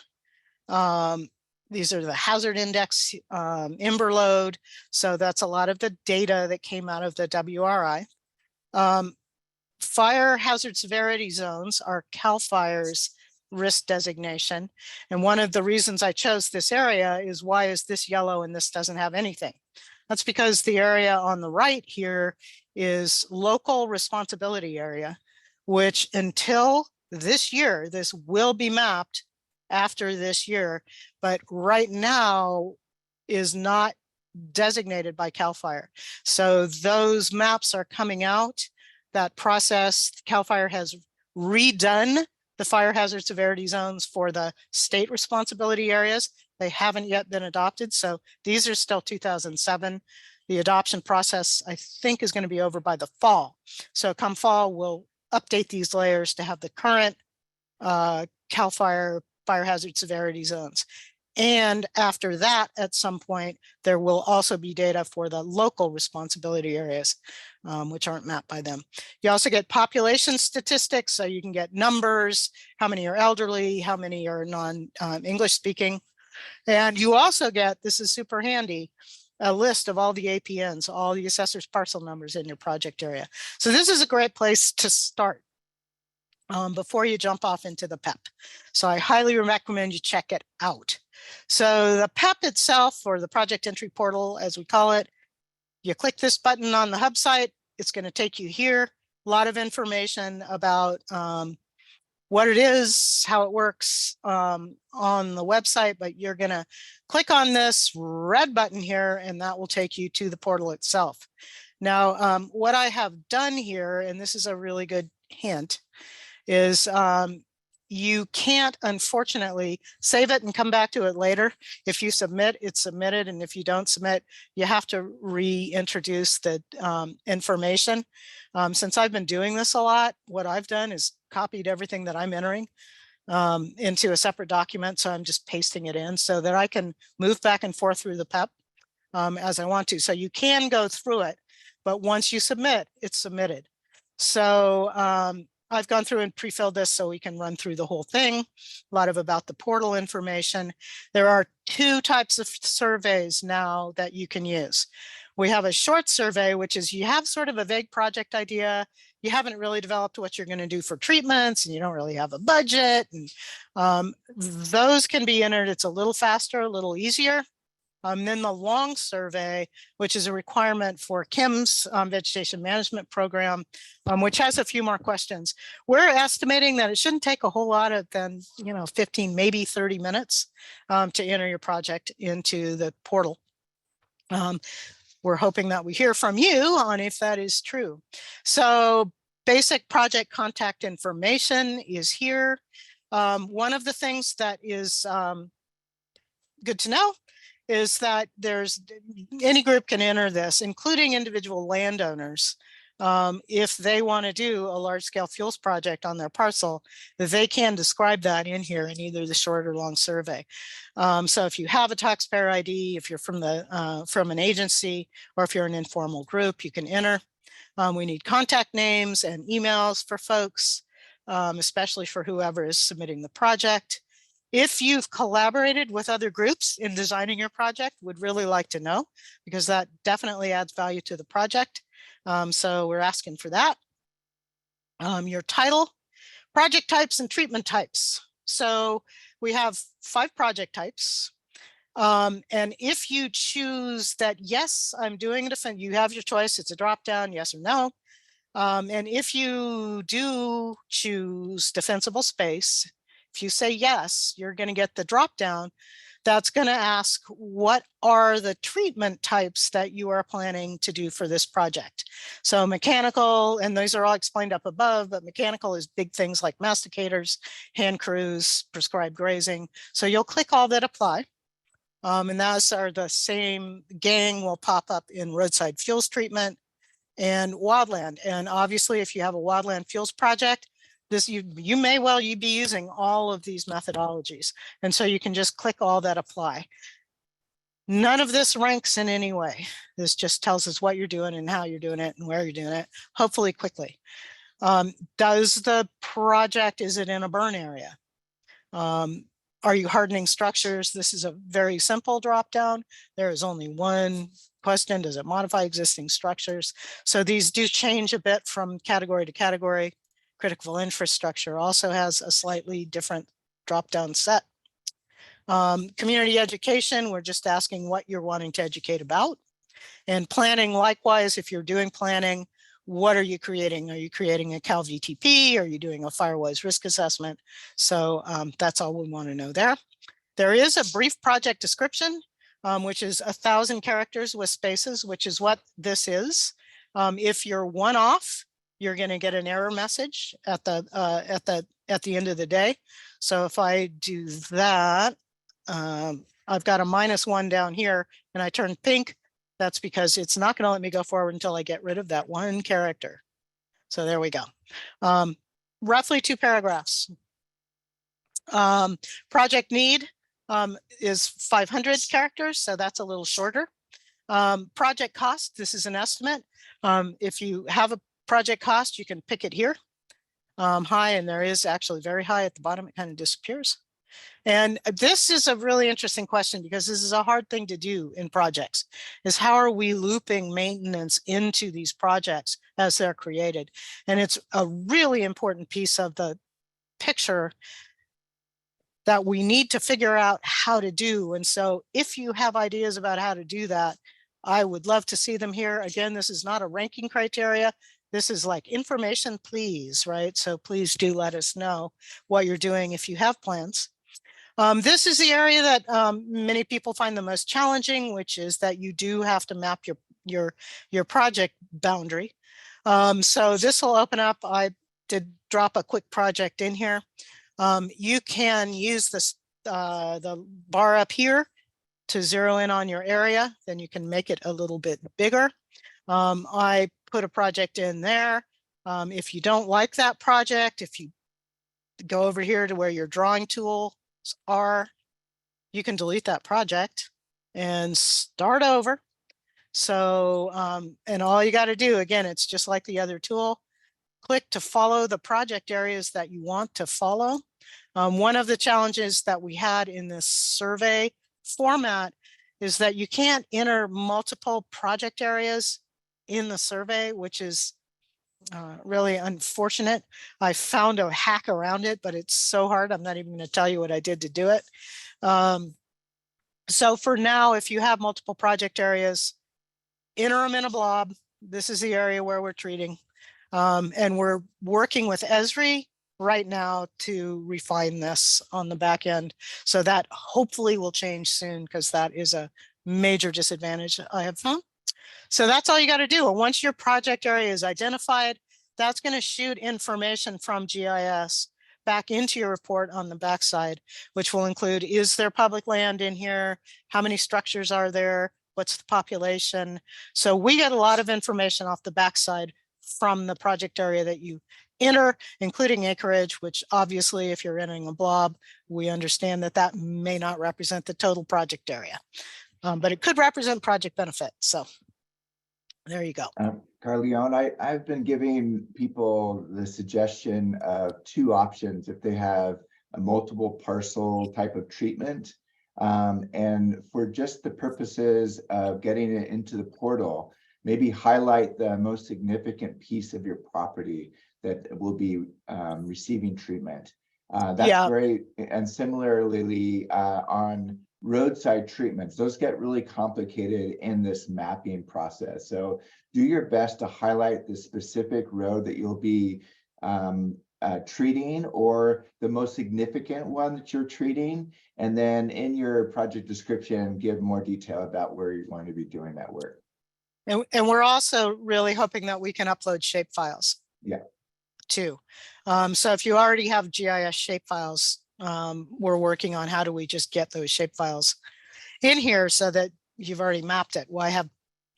These are the hazard index, ember load. So that's a lot of the data that came out of the WRI. Fire hazard severity zones are CAL FIRE's risk designation. And one of the reasons I chose this area is, why is this yellow and this doesn't have anything? That's because the area on the right here is local responsibility area, which until this year, this will be mapped after this year, but right now is not designated by CAL FIRE. So those maps are coming out. That process, CAL FIRE has redone the fire hazard severity zones for the state responsibility areas. They haven't yet been adopted. So these are still 2007. The adoption process, I think, is going to be over by the fall. So come fall, we'll update these layers to have the current CAL FIRE fire hazard severity zones. And after that, at some point, there will also be data for the local responsibility areas, which aren't mapped by them. You also get population statistics, so you can get numbers, how many are elderly, how many are non-English speaking. And you also get, this is super handy, a list of all the APNs, all the assessor's parcel numbers in your project area. So this is a great place to start before you jump off into the PEP. So I highly recommend you check it out. So the PEP itself, or the project entry portal, as we call it, you click this button on the hub site, it's going to take you here. A lot of information about what it is, how it works on the website, but you're going to click on this red button here, and that will take you to the portal itself. Now, what I have done here, and this is a really good hint, is you can't, unfortunately, save it and come back to it later. If you submit, it's submitted. And if you don't submit, you have to reintroduce the information. Since I've been doing this a lot, what I've done is copied everything that I'm entering into a separate document. So I'm just pasting it in so that I can move back and forth through the PEP as I want to. So you can go through it, but once you submit, it's submitted. So I've gone through and pre-filled this so we can run through the whole thing. A lot of about the portal information. There are two types of surveys now that you can use. We have a short survey, which is you have sort of a vague project idea. You haven't really developed what you're going to do for treatments, and you don't really have a budget. And those can be entered. It's a little faster, a little easier. Then the long survey, which is a requirement for Kim's vegetation management program, which has a few more questions. We're estimating that it shouldn't take a whole lot of 15, maybe 30 minutes to enter your project into the portal. We're hoping that we hear from you on if that is true. So basic project contact information is here. One of the things that is good to know is that any group can enter this, including individual landowners. If they want to do a large scale fuels project on their parcel, they can describe that in here in either the short or long survey. So if you have a taxpayer ID, if you're from an agency, or if you're an informal group, you can enter. We need contact names and emails for folks, especially for whoever is submitting the project. If you've collaborated with other groups in designing your project, would really like to know, because that definitely adds value to the project. So we're asking for that. Your title, project types, and treatment types. So we have 5 project types. And if you choose that, yes, I'm doing a defense, you have your choice. It's a drop down, yes or no. And if you do choose defensible space, if If you say yes, you're going to get the drop down that's going to ask what are the treatment types that you are planning to do for this project. So mechanical, and those are all explained up above, but mechanical is big things like masticators, hand crews, prescribed grazing. So you'll click all that apply. And those are the same gang will pop up in roadside fuels treatment and wildland. And obviously, if you have a wildland fuels project, you may well be using all of these methodologies. And so you can just click all that apply. None of this ranks in any way. This just tells us what you're doing and how you're doing it and where you're doing it, hopefully quickly. Does the project, is it in a burn area? Are you hardening structures? This is a very simple drop down. There is only one question. Does it modify existing structures? So these do change a bit from category to category. Critical infrastructure also has a slightly different drop down set. Community education, we're just asking what you're wanting to educate about. And planning, likewise, if you're doing planning, what are you creating? Are you creating a Cal VTP? Are you doing a Firewise risk assessment? So that's all we want to know there. There is a brief project description, which is 1,000 characters with spaces, which is what this is. If you're one off, you're going to get an error message at the end of the day. So if I do that, I've got a -1 down here and I turn pink. That's because it's not going to let me go forward until I get rid of that one character. So there we go. Roughly 2 paragraphs. Project need is 500 characters, so that's a little shorter. Project cost, this is an estimate. If you have a project cost, you can pick it here. High, and there is actually very high at the bottom, it kind of disappears. And this is a really interesting question because this is a hard thing to do in projects, is how are we looping maintenance into these projects as they're created? And it's a really important piece of the picture that we need to figure out how to do. And so if you have ideas about how to do that, I would love to see them here. Again, this is not a ranking criteria. This is like information, please, right? So please do let us know what you're doing if you have plans. This is the area that many people find the most challenging, which is that you do have to map your project boundary. So this will open up. I did drop a quick project in here. You can use this the bar up here to zero in on your area. Then you can make it a little bit bigger. I put a project in there. If you don't like that project, if you go over here to where your drawing tools are, you can delete that project and start over. So, and all you got to do, again, it's just like the other tool. Click to follow the project areas that you want to follow. One of the challenges that we had in this survey format is that you can't enter multiple project areas in the survey, which is really unfortunate. I found a hack around it, but it's so hard. I'm not even going to tell you what I did to do it. So for now, if you have multiple project areas, enter them in a blob. This is the area where we're treating. And we're working with Esri right now to refine this on the back end. So that hopefully will change soon, because that is a major disadvantage I have found. So that's all you got to do. And once your project area is identified, that's going to shoot information from GIS back into your report on the backside, which will include, is there public land in here? How many structures are there? What's the population? So we get a lot of information off the backside from the project area that you enter, including acreage, which obviously if you're entering a blob, we understand that that may not represent the total project area, but it could represent project benefit. So there you go. Caerleon, I've been giving people the suggestion of 2 options if they have a multiple parcel type of treatment. And for just the purposes of getting it into the portal, maybe highlight the most significant piece of your property that will be receiving treatment. That's great. And similarly, on roadside treatments, those get really complicated in this mapping process. So do your best to highlight the specific road that you'll be treating, or the most significant one that you're treating. And then in your project description, give more detail about where you're going to be doing that work. And we're also really hoping that we can upload shape files. Yeah. Too. So if you already have GIS shape files, we're working on how do we just get those shape files in here so that you've already mapped it. Why have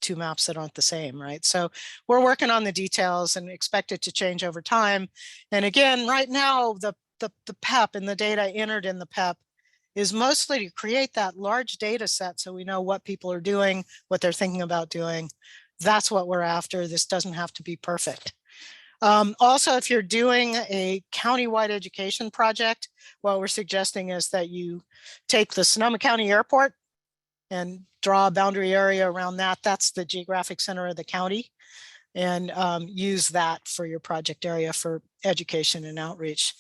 two maps that aren't the same, right? So we're working on the details and expect it to change over time. And again, right now, the PEP and the data entered in the PEP is mostly to create that large data set so we know what people are doing, what they're thinking about doing. That's what we're after. This doesn't have to be perfect. Also, if you're doing a countywide education project, what we're suggesting is that you take the Sonoma County Airport and draw a boundary area around that. That's the geographic center of the county, and use that for your project area for education and outreach.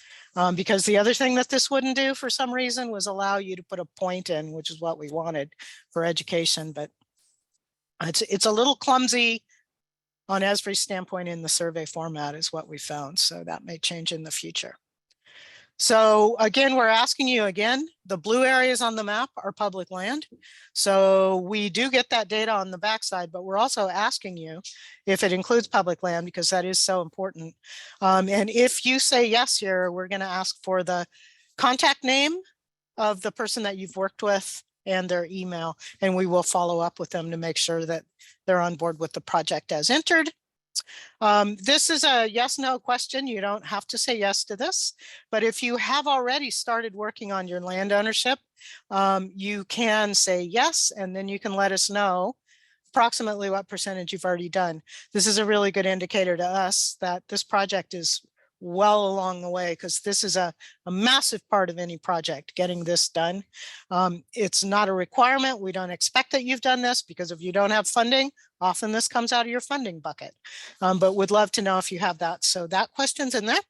Because the other thing that this wouldn't do for some reason was allow you to put a point in, which is what we wanted for education, but it's a little clumsy on Esri's standpoint in the survey format is what we found. So that may change in the future. So again, we're asking you again, the blue areas on the map are public land. So we do get that data on the backside, but we're also asking you if it includes public land, because that is so important. And if you say yes here, we're going to ask for the contact name of the person that you've worked with and their email, and we will follow up with them to make sure that they're on board with the project as entered. This is a yes/no question. You don't have to say yes to this, but if you have already started working on your land ownership, you can say yes, and then you can let us know approximately what percentage you've already done. This is a really good indicator to us that this project is well along the way, because this is a massive part of any project, getting this done. It's not a requirement. We don't expect that you've done this, because if you don't have funding, often this comes out of your funding bucket. But would love to know if you have that. So that question's in there.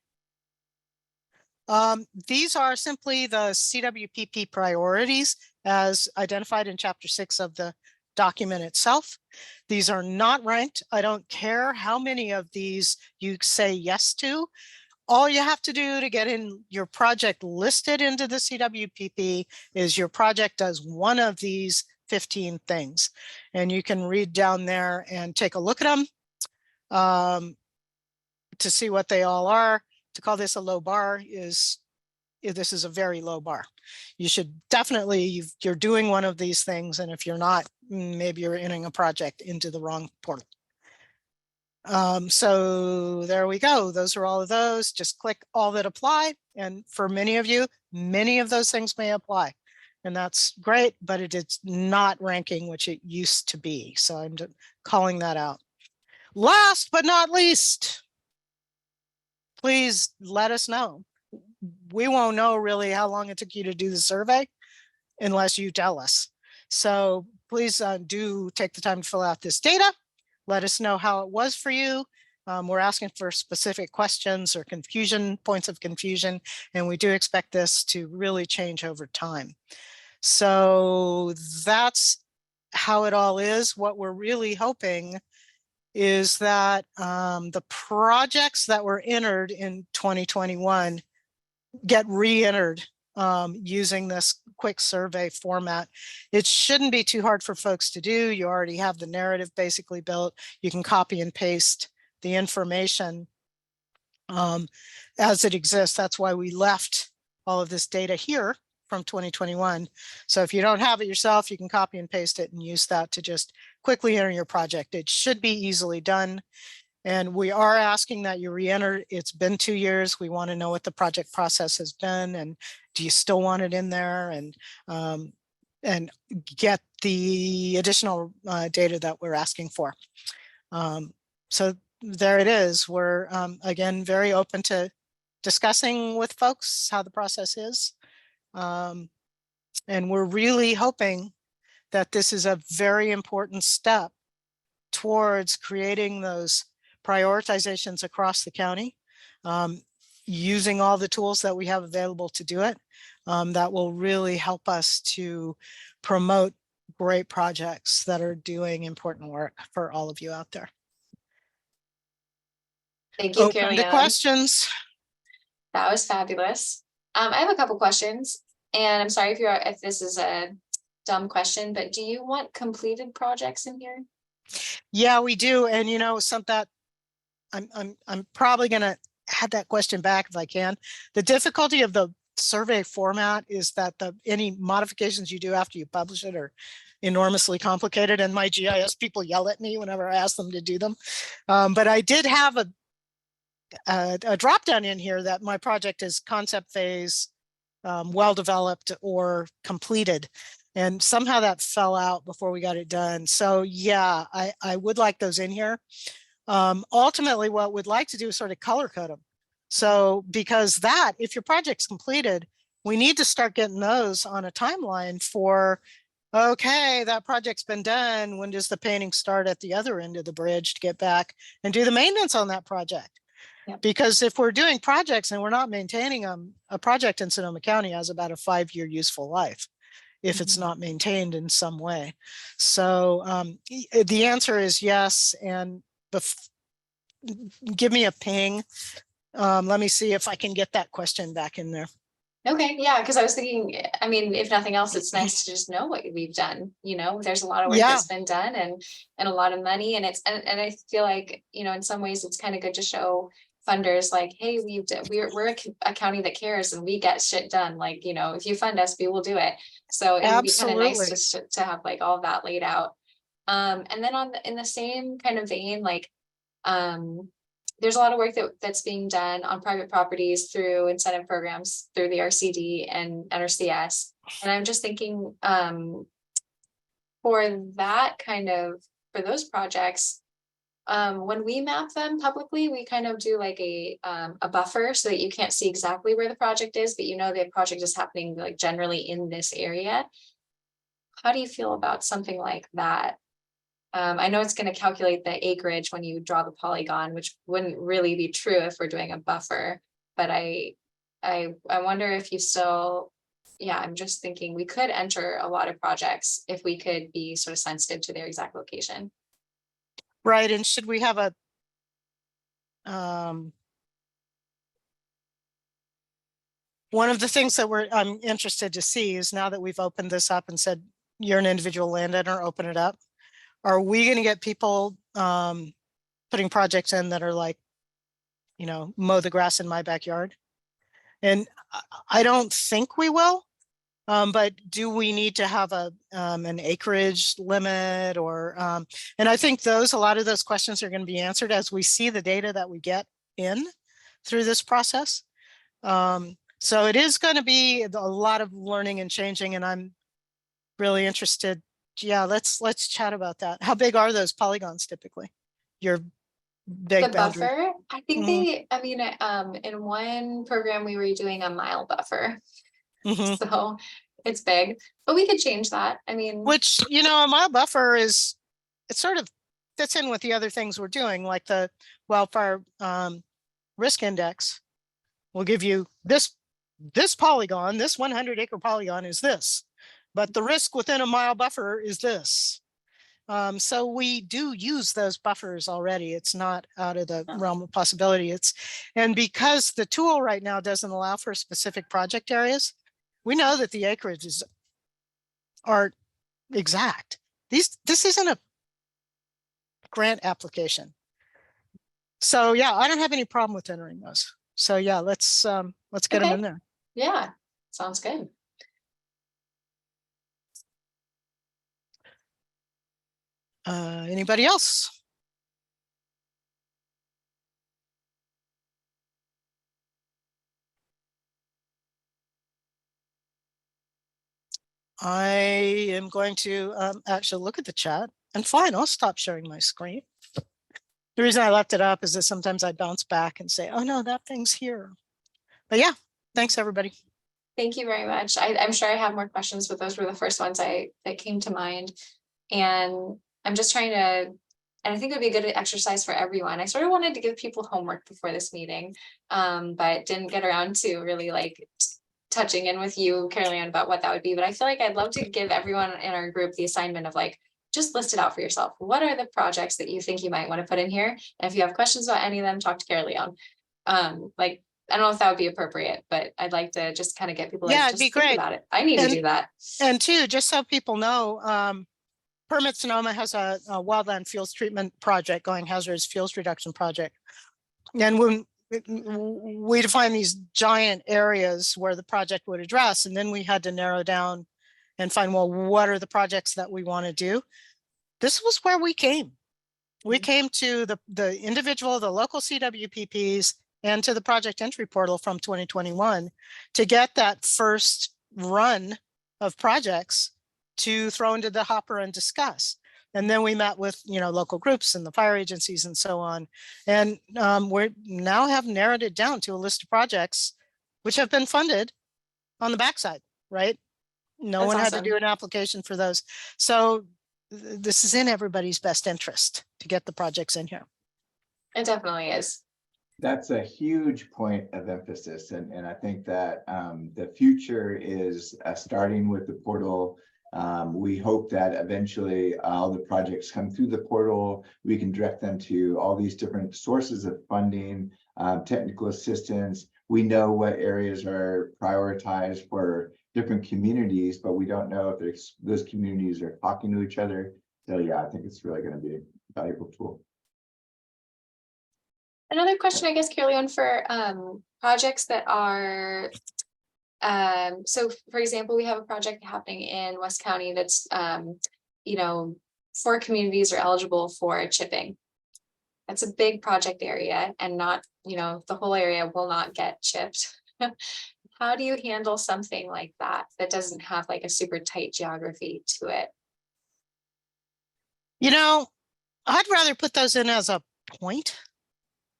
These are simply the CWPP priorities as identified in Chapter 6 of the document itself. These are not ranked. I don't care how many of these you say yes to. All you have to do to get in your project listed into the CWPP is your project does one of these 15 things. And you can read down there and take a look at them to see what they all are. To call this a low bar is, this is a very low bar. You should definitely, you're doing one of these things. And if you're not, maybe you're entering a project into the wrong portal. So there we go. Those are all of those. Just click all that apply. And for many of you, many of those things may apply. And that's great, but it is not ranking, which it used to be. So I'm calling that out. Last but not least, please let us know. We won't know really how long it took you to do the survey unless you tell us. So please do take the time to fill out this data. Let us know how it was for you. We're asking for specific questions or confusion, points of confusion, and we do expect this to really change over time. So that's how it all is. What we're really hoping is that the projects that were entered in 2021 get re-entered using this quick survey format. It shouldn't be too hard for folks to do. You already have the narrative basically built. You can copy and paste the information as it exists. That's why we left all of this data here from 2021. So if you don't have it yourself, you can copy and paste it and use that to just quickly enter your project. It should be easily done. And we are asking that you re-enter. It's been 2 years. We want to know what the project process has been, and do you still want it in there, and get the additional data that we're asking for. So there it is. We're again very open to discussing with folks how the process is, and we're really hoping that this is a very important step towards creating those prioritizations across the county, using all the tools that we have available to do it. That will really help us to promote great projects that are doing important work for all of you out there. Thank you, Open to Caerleon. questions. That was fabulous. I have a couple questions, and I'm sorry if this is a dumb question, but do you want completed projects in here? Yeah, we do. And you know, that I'm probably gonna add that question back if I can. The difficulty of the survey format is that any modifications you do after you publish it are enormously complicated, and my GIS people yell at me whenever I ask them to do them. But I did have a drop down in here that my project is concept phase, well developed, or completed. And somehow that fell out before we got it done. So yeah, I would like those in here. Ultimately, what we'd like to do is sort of color code them. So because if your project's completed, we need to start getting those on a timeline for, okay, that project's been done. When does the painting start at the other end of the bridge to get back and do the maintenance on that project? Yep. Because if we're doing projects and we're not maintaining them, a project in Sonoma County has about a 5-year useful life if it's not maintained in some way. So the answer is yes. And give me a ping. Let me see if I can get that question back in there. Okay, yeah, because I was thinking, I mean, if nothing else, it's nice to just know what we've done. You know, there's a lot of work that's been done and a lot of money, and and I feel like, you know, in some ways it's kind of good to show funders like, hey, we're a county that cares and we get shit done. Like, you know, if you fund us, we will do it. So it would be kind of nice just to have like all of that laid out. And then in the same kind of vein, like, there's a lot of work that's being done on private properties through incentive programs through the RCD and NRCS. And I'm just thinking, for those projects, when we map them publicly, we kind of do like a buffer so that you can't see exactly where the project is, but you know the project is happening like generally in this area. How do you feel about something like that? I know it's going to calculate the acreage when you draw the polygon, which wouldn't really be true if we're doing a buffer, but I wonder if you still, yeah, I'm just thinking we could enter a lot of projects if we could be sort of sensitive to their exact location. Right. And should we have one of the things that I'm interested to see is, now that we've opened this up and said, you're an individual landowner, open it up. Are we going to get people putting projects in that are like, you know, mow the grass in my backyard? And I don't think we will. But do we need to have an acreage limit, or and I think a lot of those questions are going to be answered as we see the data that we get in through this process. So it is going to be a lot of learning and changing, and I'm really interested. Yeah, let's chat about that. How big are those polygons typically? Your big The boundary. buffer, I think I mean, in one program we were doing a mile buffer. So it's big, but we could change that. I mean, which, you know, a mile buffer it sort of fits in with the other things we're doing, like the wildfire risk index will give you this polygon, this 100-acre polygon is this, but the risk within a mile buffer is this. So we do use those buffers already. It's not out of the realm of possibility. And because the tool right now doesn't allow for specific project areas, we know that the acreages are exact. This isn't a grant application. So yeah, I don't have any problem with entering those. So yeah, let's get them in there. Yeah, sounds good. Anybody else? I am going to actually look at the chat, and fine, I'll stop sharing my screen. The reason I left it up is that sometimes I bounce back and say, oh no, that thing's here. But yeah, thanks everybody. Thank you very much. I'm sure I have more questions, but those were the first ones that came to mind. And I'm just trying to, and I think it would be a good exercise for everyone. I sort of wanted to give people homework before this meeting, but didn't get around to really like touching in with you, Caerleon, about what that would be. But I feel like I'd love to give everyone in our group the assignment of like, just list it out for yourself. What are the projects that you think you might want to put in here? And if you have questions about any of them, talk to Caerleon. Like, I don't know if that would be appropriate, but I'd like to just kind of get people like, Yeah, it'd just be think great. about it. I need to And- do that. And two, just so people know, Permit Sonoma has a wildland fuels treatment project going, hazardous fuels reduction project. And when we define these giant areas where the project would address, and then we had to narrow down and find, well, what are the projects that we want to do? This was where we came. We came to the individual, the local CWPPs, and to the project entry portal from 2021 to get that first run of projects to throw into the hopper and discuss. And then we met with, local groups and the fire agencies and so on. And we now have narrowed it down to a list of projects which have been funded on the backside, right? No That's one had to awesome. do an application for those. So this is in everybody's best interest to get the projects in here. It definitely is. That's a huge point of emphasis. And I think that the future is starting with the portal. We hope that eventually all the projects come through the portal. We can direct them to all these different sources of funding, technical assistance. We know what areas are prioritized for different communities, but we don't know if those communities are talking to each other. So yeah, I think it's really going to be a valuable tool. Another question, I guess, Caerleon, for projects that are, so for example, we have a project happening in West County that's, 4 communities are eligible for chipping. That's a big project area, and not, the whole area will not get chipped. How do you handle something like that doesn't have like a super tight geography to it? I'd rather put those in as a point.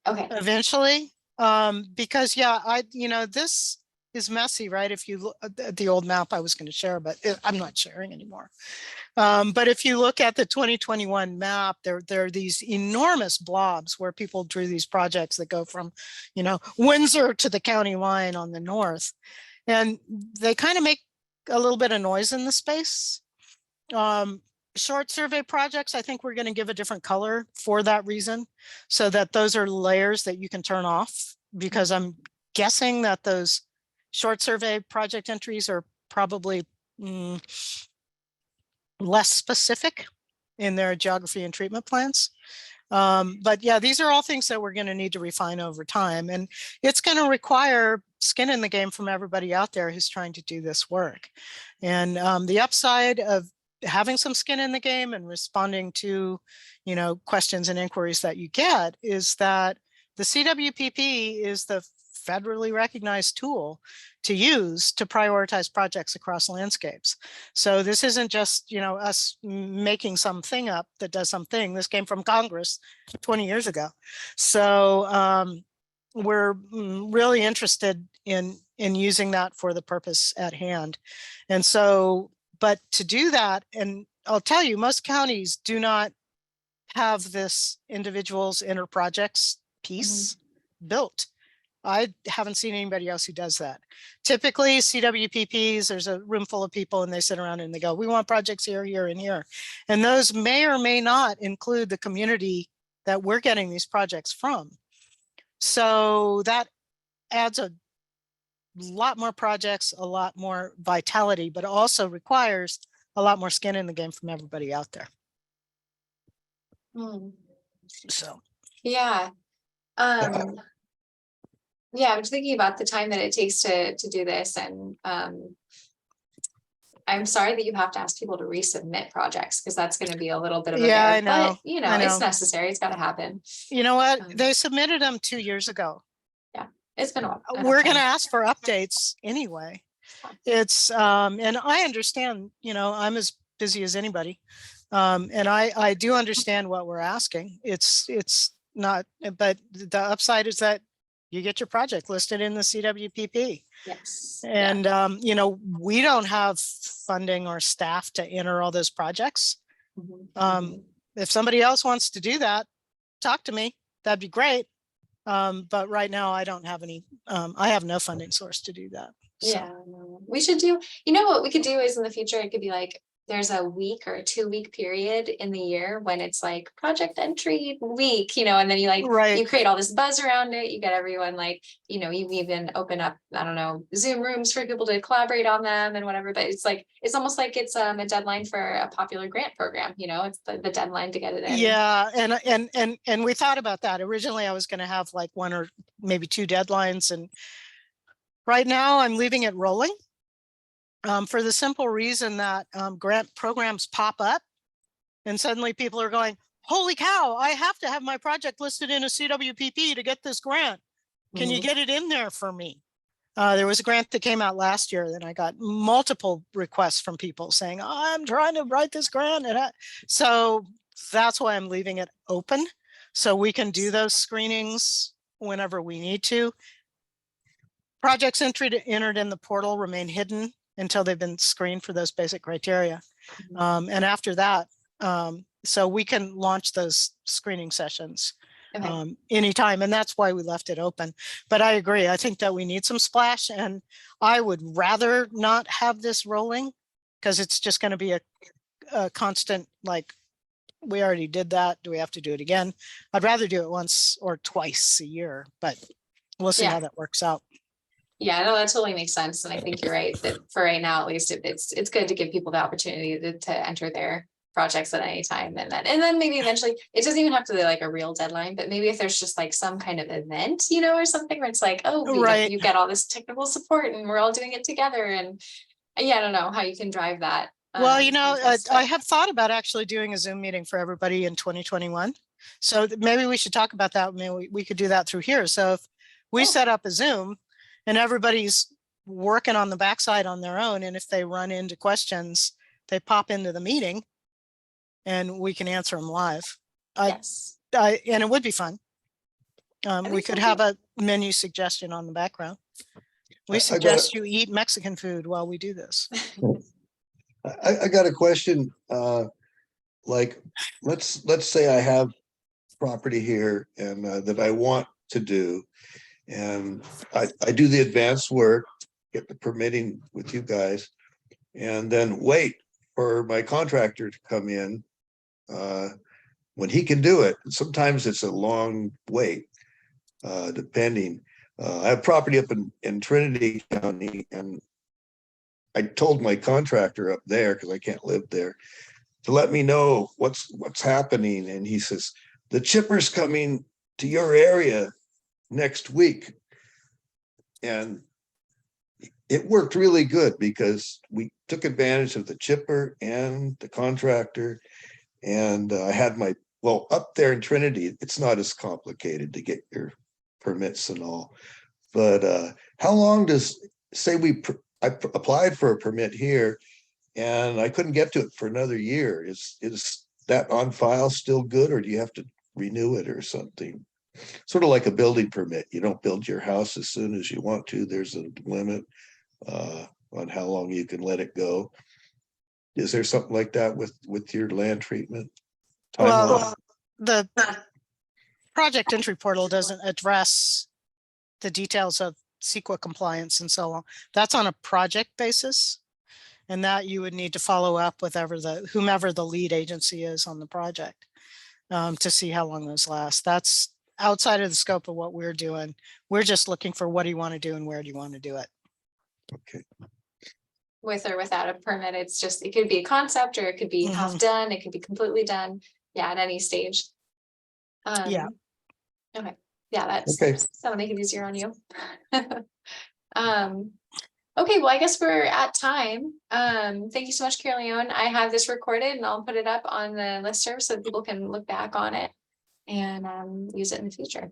Okay. Eventually, because this is messy, right? If you look at the old map I was going to share, but I'm not sharing anymore. But if you look at the 2021 map, there are these enormous blobs where people drew these projects that go from, Windsor to the county line on the north, and they kind of make a little bit of noise in the space. Short survey projects, I think we're going to give a different color for that reason, so that those are layers that you can turn off, because I'm guessing that those short survey project entries are probably less specific in their geography and treatment plans. But yeah, these are all things that we're going to need to refine over time, and it's going to require skin in the game from everybody out there who's trying to do this work. And the upside of having some skin in the game and responding to, questions and inquiries that you get is that the CWPP is the federally recognized tool to use to prioritize projects across landscapes. So this isn't just, us making something up that does something. This came from Congress 20 years ago. So we're really interested in using that for the purpose at hand. And so, but to do that, and I'll tell you, most counties do not have this individuals inter projects piece built. I haven't seen anybody else who does that. Typically CWPPs, there's a room full of people and they sit around and they go, we want projects here, here, and here. And those may or may not include the community that we're getting these projects from. So that adds a lot more projects, a lot more vitality, but also requires a lot more skin in the game from everybody out there. So yeah. Yeah, I'm thinking about the time that it takes to do this, and I'm sorry that you have to ask people to resubmit projects, because that's going to be a little bit of a Yeah, bear, I know. but I know. it's necessary. It's got to happen. You know what? They submitted them 2 years ago. Yeah, it's been a while. We're going to ask for updates anyway. It's and I understand, I'm as busy as anybody. And I do understand what we're asking. It's not, but the upside is that you get your project listed in the CWPP. Yes. And, we don't have funding or staff to enter all those projects. If somebody else wants to do that, talk to me. That'd be great. But right now I don't have any, I have no funding source to do that. So. Yeah, we should do, what we could do is in the future, it could be like, there's a week or a 2-week period in the year when it's like project entry week, and then you Right. create all this buzz around it. You get everyone you even open up, I don't know, Zoom rooms for people to collaborate on them and whatever. But it's almost like it's a deadline for a popular grant program. It's the deadline to get it in. Yeah, and we thought about that. Originally, I was going to have like 1 or maybe 2 deadlines, and right now I'm leaving it rolling. For the simple reason that grant programs pop up and suddenly people are going, holy cow, I have to have my project listed in a CWPP to get this grant. Can you get it in there for me? There was a grant that came out last year that I got multiple requests from people saying, I'm trying to write this grant. So that's why I'm leaving it open so we can do those screenings whenever we need to. Projects entered in the portal remain hidden until they've been screened for those basic criteria. And after that, so we can launch those screening sessions anytime. And that's why we left it open. But I agree. I think that we need some splash, and I would rather not have this rolling because it's just going to be a constant, like, we already did that. Do we have to do it again? I'd rather do it once or twice a year, but we'll see how that works out. Yeah, no, that totally makes sense. And I think you're right that for right now, at least it's good to give people the opportunity to enter their projects at any time. And then maybe eventually it doesn't even have to be like a real deadline, but maybe if there's just like some kind of event, or something where it's like, oh, you get all this technical support and we're all doing it together. And yeah, I don't know how you can drive that. Well, I have thought about actually doing a Zoom meeting for everybody in 2021. So maybe we should talk about that. Maybe we could do that through here. So if we set up a Zoom and everybody's working on the backside on their own, and if they run into questions, they pop into the meeting and we can answer them live. Yes. And it would be fun. We could have a menu suggestion on the background. We suggest you eat Mexican food while we do this. I got a question. Like, let's say I have property here and that I want to do, and I do the advanced work, get the permitting with you guys, and then wait for my contractor to come in when he can do it. Sometimes it's a long wait, depending. I have property up in Trinity County, and I told my contractor up there, because I can't live there, to let me know what's happening. And he says, the chipper's coming to your area next week. And it worked really good because we took advantage of the chipper and the contractor. And I had up there in Trinity, it's not as complicated to get your permits and all. But how long I applied for a permit here and I couldn't get to it for another year. Is that on file still good, or do you have to renew it or something? Sort of like a building permit. You don't build your house as soon as you want to. There's a limit on how long you can let it go. Is there something like that with your land treatment? Well, the project entry portal doesn't address the details of CEQA compliance and so on. That's on a project basis, and that you would need to follow up with whomever the lead agency is on the project to see how long those last. That's outside of the scope of what we're doing. We're just looking for what do you want to do and where do you want to do it. Okay. With or without a permit, it could be a concept, or it could be half done, it could be completely done. Yeah, at any stage. Yeah. Okay. Yeah, that'll make it easier on you. Okay, well, I guess we're at time. Thank you so much, Caerleon. I have this recorded and I'll put it up on the listserv so that people can look back on it and use it in the future.